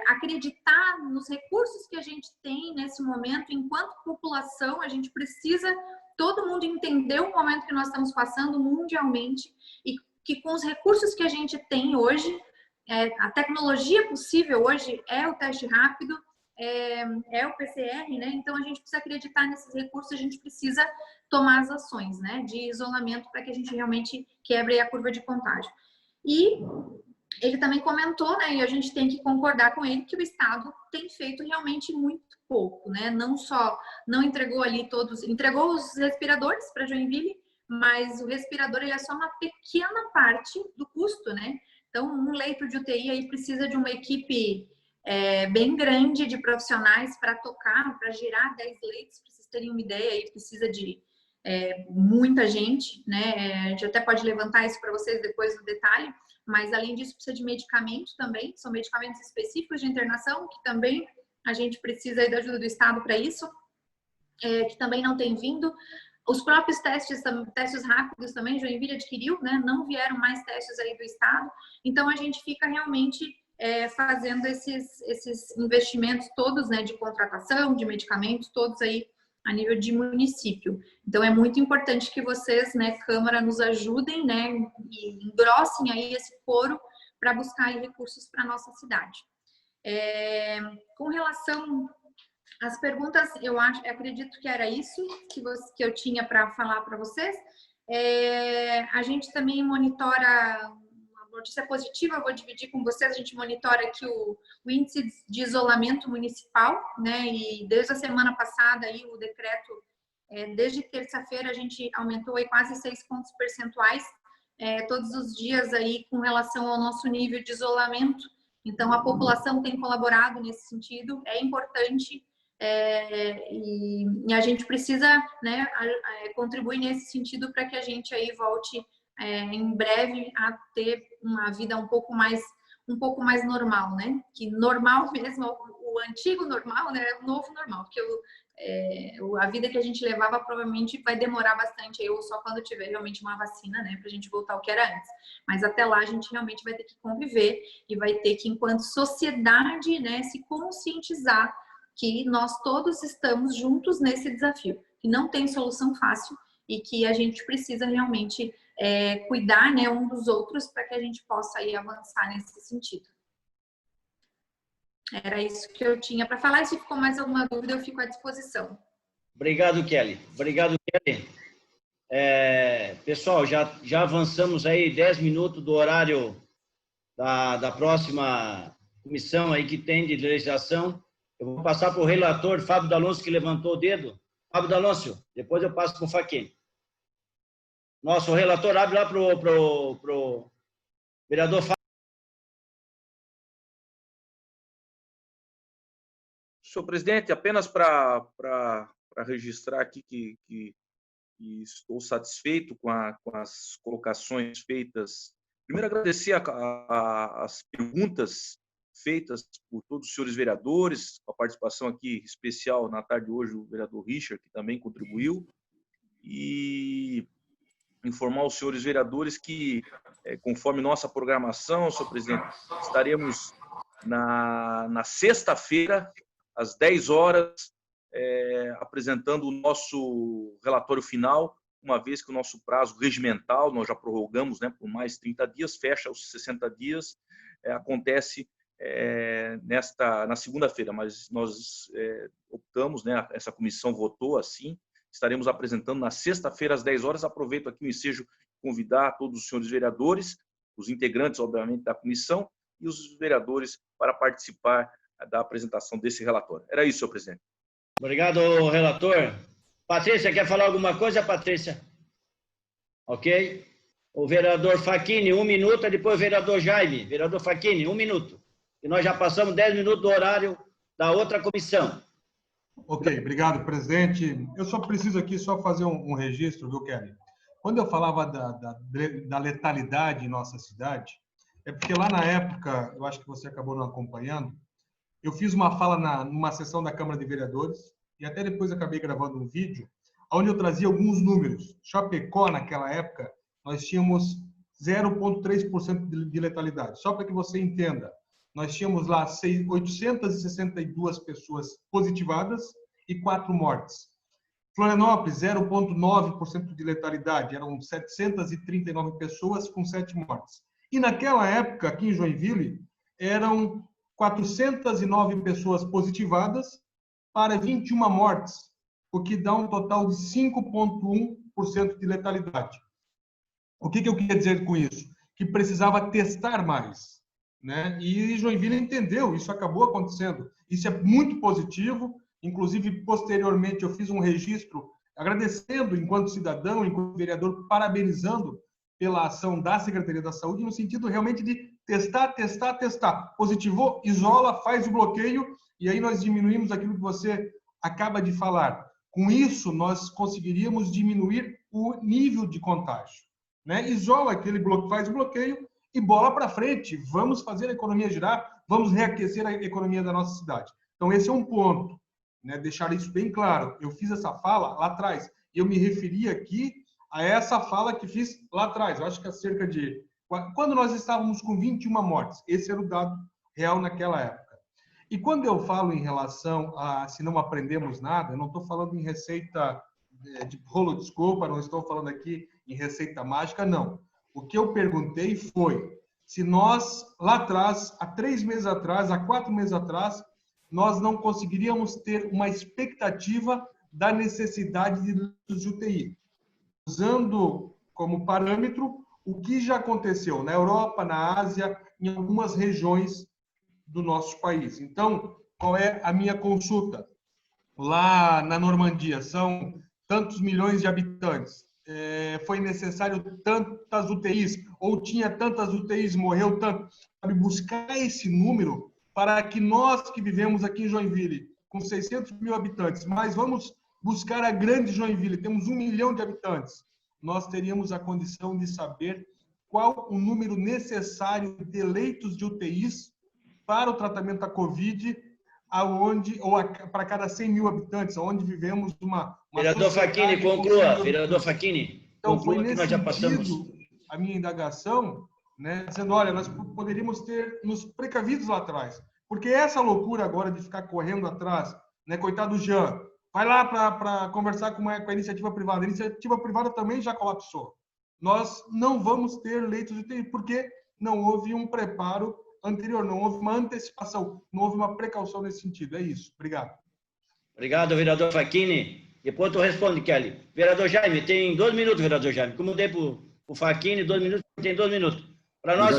acreditar nos recursos que a gente tem nesse momento. Enquanto população, a gente precisa, todo mundo entender o momento que nós estamos passando mundialmente, e que com os recursos que a gente tem hoje, a tecnologia possível hoje é o teste rápido, o PCR, né? Então a gente precisa acreditar nesses recursos, a gente precisa tomar as ações, né, de isolamento para que a gente realmente quebre a curva de contágio. E ele também comentou, né, e a gente tem que concordar com ele, que o Estado tem feito realmente muito pouco, né? Não entregou ali entregou os respiradores para Joinville, mas o respirador ele é só uma pequena parte do custo, né? Então, um leito de UTI aí precisa de uma equipe bem grande de profissionais para tocar, para girar 10 leitos, para vocês terem uma ideia, aí precisa de muita gente, né? A gente até pode levantar isso para vocês depois no detalhe, mas além disso precisa de medicamento também, são medicamentos específicos de internação, que também a gente precisa aí da ajuda do Estado para isso, que também não tem vindo. Os próprios testes rápidos também, Joinville adquiriu, né? Não vieram mais testes aí do Estado, então a gente fica realmente fazendo esses investimentos todos, né, de contratação, de medicamentos, todos aí a nível de município. Então é muito importante que vocês, né, Câmara, nos ajudem, né, e engrossem aí esse coro para buscar aí recursos para a nossa cidade. Com relação às perguntas, acredito que era isso que eu tinha para falar para vocês. A gente também monitora, uma notícia positiva, eu vou dividir com vocês, a gente monitora aqui o índice de isolamento municipal, né, e desde a semana passada aí o decreto, desde terça-feira a gente aumentou aí quase 6 pontos percentuais, todos os dias aí com relação ao nosso nível de isolamento. Então a população tem colaborado nesse sentido, é importante, e a gente precisa, né, contribuir nesse sentido para que a gente aí volte em breve a ter uma vida um pouco mais normal, né? Que normal mesmo, o antigo normal, né? O novo normal, porque a vida que a gente levava provavelmente vai demorar bastante aí, ou só quando tiver realmente uma vacina, né? Pra gente voltar ao que era antes. Mas até lá a gente realmente vai ter que conviver e vai ter que, enquanto sociedade, né, se conscientizar que nós todos estamos juntos nesse desafio, que não tem solução fácil e que a gente precisa realmente cuidar, né, um dos outros para que a gente possa aí avançar nesse sentido. Era isso que eu tinha para falar, e se ficou mais alguma dúvida, eu fico à disposição. Obrigado, Kelly. Obrigado, Kelly. Pessoal, já avançamos aí 10 minutos do horário da próxima comissão aí que tem de legislação. Eu vou passar para o relator Fábio D'Alonso, que levantou o dedo. Fábio D'Alonso, depois eu passo com o Fachin. Nosso relator, abre lá para o vereador Fábio. Senhor presidente, apenas para registrar aqui que estou satisfeito com as colocações feitas Primeiro, agradecer as perguntas feitas por todos os senhores vereadores, com a participação aqui especial na tarde de hoje do vereador Richard, que também contribuiu, e informar os senhores vereadores que, conforme nossa programação, senhor presidente, estaremos na sexta-feira, às 10 horas, apresentando o nosso relatório final, uma vez que o nosso prazo regimental, nós já prorrogamos, né, por mais 30 dias, fecha os 60 dias, acontece na segunda-feira, mas nós optamos, né, essa comissão votou assim, estaremos apresentando na sexta-feira às 10 horas. Aproveito aqui o ensejo de convidar todos os senhores vereadores, os integrantes, obviamente, da comissão e os vereadores para participar da apresentação desse relatório. Era isso, senhor presidente. Obrigado, relator. Patrícia, quer falar alguma coisa, Patrícia? Ok. O vereador Facchini, 1 minuto, depois o vereador Jaime. Vereador Facchini, 1 minuto. E nós já passamos 10 minutos do horário da outra comissão. Ok, obrigado, presidente. Eu só preciso aqui só fazer um registro, viu, Kelly? Quando eu falava da letalidade em nossa cidade, é porque lá na época, eu acho que você acabou não acompanhando, eu fiz uma fala numa sessão da Câmara de Vereadores, e até depois acabei gravando um vídeo, onde eu trazia alguns números. Chapecó, naquela época, nós tínhamos 0,3% de letalidade. Só para que você entenda, nós tínhamos lá 862 pessoas positivadas e 4 mortes. Florianópolis, 0,9% de letalidade, eram 739 pessoas com 7 mortes. E naquela época, aqui em Joinville, eram 409 pessoas positivadas para 21 mortes, o que dá um total de 5,1% de letalidade. O que eu queria dizer com isso? Que precisava testar mais, né? E Joinville entendeu, isso acabou acontecendo. Isso é muito positivo. Inclusive, posteriormente, eu fiz um registro agradecendo, enquanto cidadão, enquanto vereador, parabenizando pela ação da Secretaria da Saúde, no sentido realmente de testar. Positivou, isola, faz o bloqueio, e aí nós diminuímos aquilo que você acaba de falar. Com isso, nós conseguiríamos diminuir o nível de contágio, né? Isola aquele bloqueio, faz o bloqueio e bola para frente. Vamos fazer a economia girar, vamos reaquecer a economia da nossa cidade. Então, esse é um ponto, né? Deixar isso bem claro. Eu fiz essa fala lá atrás. Eu me referi aqui a essa fala que fiz lá atrás. Eu acho que há cerca de... Quando nós estávamos com 21 mortes. Esse era o dado real naquela época. E quando eu falo em relação a se não aprendemos nada, eu não estou falando em receita de bolo, desculpa, não estou falando aqui em receita mágica, não. O que eu perguntei foi se nós, lá atrás, há 3 meses atrás, há 4 meses atrás, nós não conseguiríamos ter uma expectativa da necessidade de leitos de UTI. Usando como parâmetro o que já aconteceu na Europa, na Ásia, em algumas regiões do nosso país. Então, qual é a minha consulta? Lá na Normandia, são tantos milhões de habitantes. Foi necessário tantas UTIs, ou tinha tantas UTIs, morreu tanto. Sabe, buscar esse número para que nós que vivemos aqui em Joinville, com 600 mil habitantes, mas vamos buscar a grande Joinville, temos 1 milhão de habitantes, nós teríamos a condição de saber qual o número necessário de leitos de UTIs para o tratamento da Covid, para cada 100 mil habitantes, onde vivemos uma vereador Facchini, conclua. Vereador Facchini, então, conclua foi que nós já passamos. A minha indagação, né, dizendo, olha, nós poderíamos ter nos precavidos lá atrás, porque essa loucura agora de ficar correndo atrás, né, coitado do Jean, vai lá para conversar com a iniciativa privada. A iniciativa privada também já colapsou. Nós não vamos ter leitos de UTI, porque não houve um preparo anterior, não houve uma antecipação, não houve uma precaução nesse sentido. É isso. Obrigado. Obrigado, vereador Facchini. Depois tu responde, Kelly. Vereador Jaime, tem 2 minutos, vereador Jaime. Como dei para o Facchini, 2 minutos, tem 2 minutos. Para nós,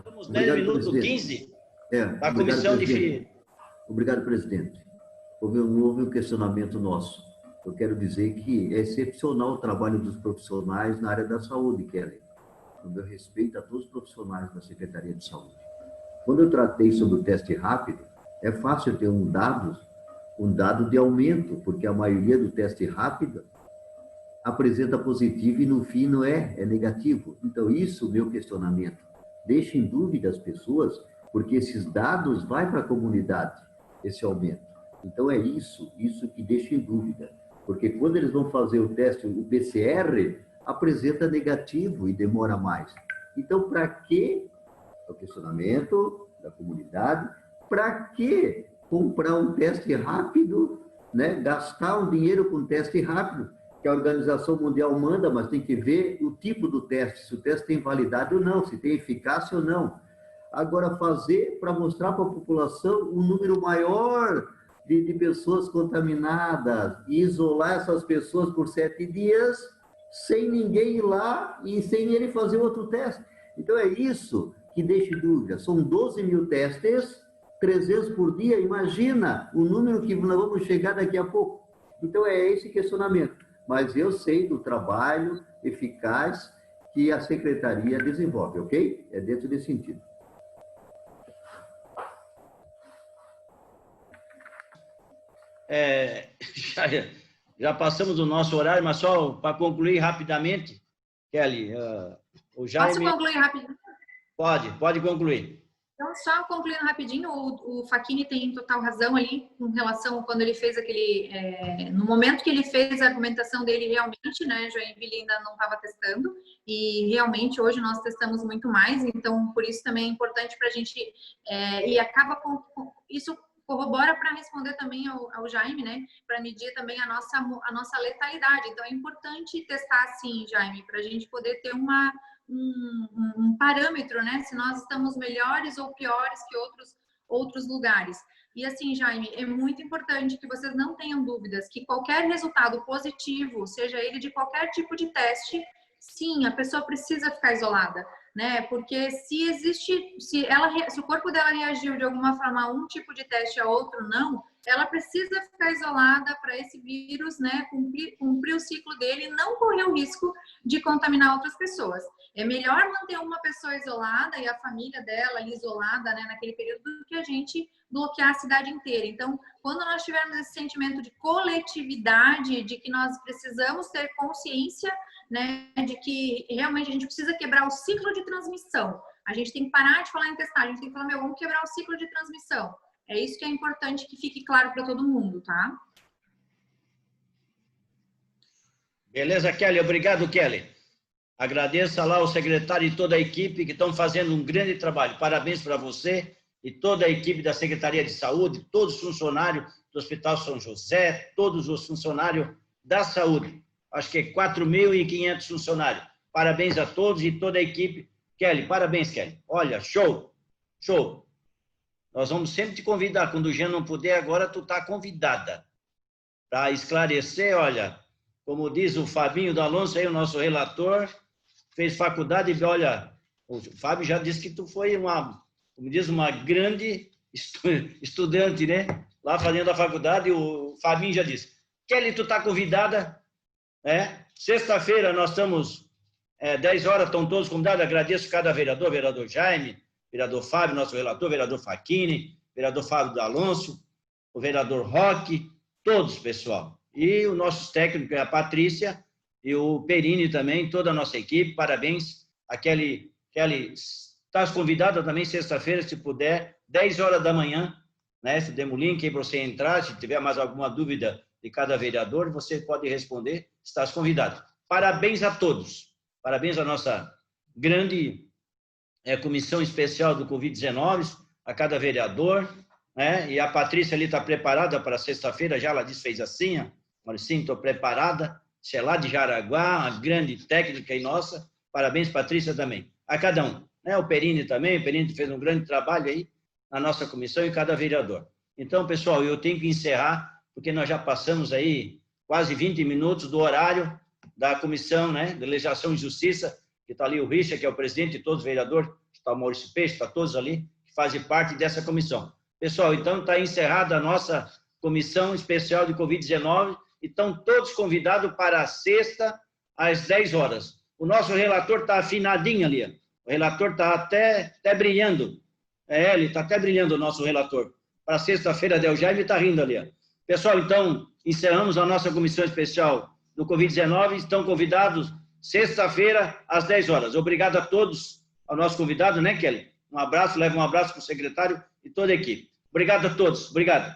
temos 10 minutos, presidente. 15 da comissão de... Obrigado, presidente. Houve um questionamento nosso. Eu quero dizer que é excepcional o trabalho dos profissionais na área da saúde, Kelly. No meu respeito a todos os profissionais da Secretaria de Saúde. Quando eu tratei sobre o teste rápido, é fácil ter um dado de aumento, porque a maioria do teste rápido apresenta positivo e no fim não é negativo. Então, isso, meu questionamento, deixa em dúvida as pessoas, porque esses dados vão para a comunidade, esse aumento. Então, é isso que deixa em dúvida. Porque quando eles vão fazer o teste, o PCR apresenta negativo e demora mais. Então, para que, o questionamento da comunidade, para que comprar um teste rápido, né? Gastar um dinheiro com um teste rápido, que a Organização Mundial manda, mas tem que ver o tipo do teste, se o teste tem validade ou não, se tem eficácia ou não. Agora, fazer para mostrar para a população um número maior de pessoas contaminadas e isolar essas pessoas por 7 dias sem ninguém ir lá e sem ele fazer outro teste. Então, é isso que deixa dúvida. São 12 mil testes, 300 por dia. Imagina o número que nós vamos chegar daqui a pouco. Então, é esse questionamento. Mas eu sei do trabalho eficaz que a Secretaria desenvolve, ok? É dentro desse sentido. Já passamos o nosso horário, mas só para concluir rapidamente, Kelly, o Jaime... Posso concluir rapidinho? Pode concluir. Então, só concluindo rapidinho, o Facchini tem total razão ali com relação a quando ele fez aquele... no momento que ele fez a argumentação dele, realmente, né, Joinville ainda não estava testando, e realmente hoje nós testamos muito mais, então por isso também é importante para a gente... e acaba com... Isso corrobora para responder também ao Jaime, né, para medir também a nossa letalidade. Então é importante testar sim, Jaime, para a gente poder ter um parâmetro, né? Se nós estamos melhores ou piores que outros lugares. E assim, Jaime, é muito importante que vocês não tenham dúvidas que qualquer resultado positivo, seja ele de qualquer tipo de teste, sim, a pessoa precisa ficar isolada, né? Porque se o corpo dela reagiu de alguma forma a um tipo de teste a outro, não, ela precisa ficar isolada para esse vírus, né, cumprir o ciclo dele e não correr o risco de contaminar outras pessoas. É melhor manter uma pessoa isolada e a família dela ali isolada, né, naquele período, do que a gente bloquear a cidade inteira. Então, quando nós tivermos esse sentimento de coletividade, de que nós precisamos ter consciência, né, de que realmente a gente precisa quebrar o ciclo de transmissão. A gente tem que parar de falar em testar, a gente tem que falar, vamos quebrar o ciclo de transmissão. É isso que é importante que fique claro para todo mundo, tá? Beleza, Kelly? Obrigado, Kelly. Agradeço lá ao secretário e toda a equipe que estão fazendo um grande trabalho. Parabéns para você e toda a equipe da Secretaria de Saúde, todos os funcionários do Hospital São José, todos os funcionários da saúde. Acho que é 4.500 funcionários. Parabéns a todos e toda a equipe. Kelly, parabéns, Kelly. Olha, show, show. Nós vamos sempre te convidar. Quando o Jean não puder, agora tu está convidada para esclarecer. Olha, como diz o Fabinho do Alonso, aí, o nosso relator, fez faculdade e, olha, o Fábio já disse que tu foi como diz, uma grande estudante, né? Lá fazendo a faculdade, o Fabinho já disse. Kelly, tu está convidada, né? Sexta-feira nós estamos, 10 horas, estão todos convidados. Agradeço cada vereador Jaime, vereador Fábio, nosso relator, vereador Facchini, vereador Fábio do Alonso, o vereador Roque, todos, pessoal. E os nossos técnicos, a Patrícia e o Perini também, toda a nossa equipe, parabéns. A Kelly, estás convidada também sexta-feira, se puder, 10 horas da manhã, né? Se demos o link aí para você entrar, se tiver mais alguma dúvida de cada vereador, você pode responder, estás convidado. Parabéns a todos, parabéns à nossa grande comissão especial do Covid-19, a cada vereador, né? E a Patrícia ali está preparada para sexta-feira, já ela disse, fez assim, ó. Sim, estou preparada, sei lá, de Jaraguá, uma grande técnica e nossa, parabéns, Patrícia, também. A cada um, né? O Perini também, o Perini fez um grande trabalho aí na nossa comissão e cada vereador. Então, pessoal, eu tenho que encerrar, porque nós já passamos aí quase 20 minutos do horário da comissão, né, de Legislação e Justiça, que está ali o Richard, que é o presidente, e todos os vereadores, está o Maurício Peixe, está todos ali, que fazem parte dessa comissão. Pessoal, então está encerrada a nossa comissão especial de Covid-19, e estão todos convidados para a sexta, às 10 horas. O nosso relator está afinadinho ali, ó. O relator está até brilhando. Ele está até brilhando, o nosso relator. Para sexta-feira, Del Jaime está rindo ali, ó. Pessoal, então, encerramos a nossa comissão especial do Covid-19 estão convidados sexta-feira, às 10 horas. Obrigado a todos, ao nosso convidado, né, Kelly? Um abraço, leva um abraço para o secretário e toda a equipe. Obrigado a todos. Obrigado.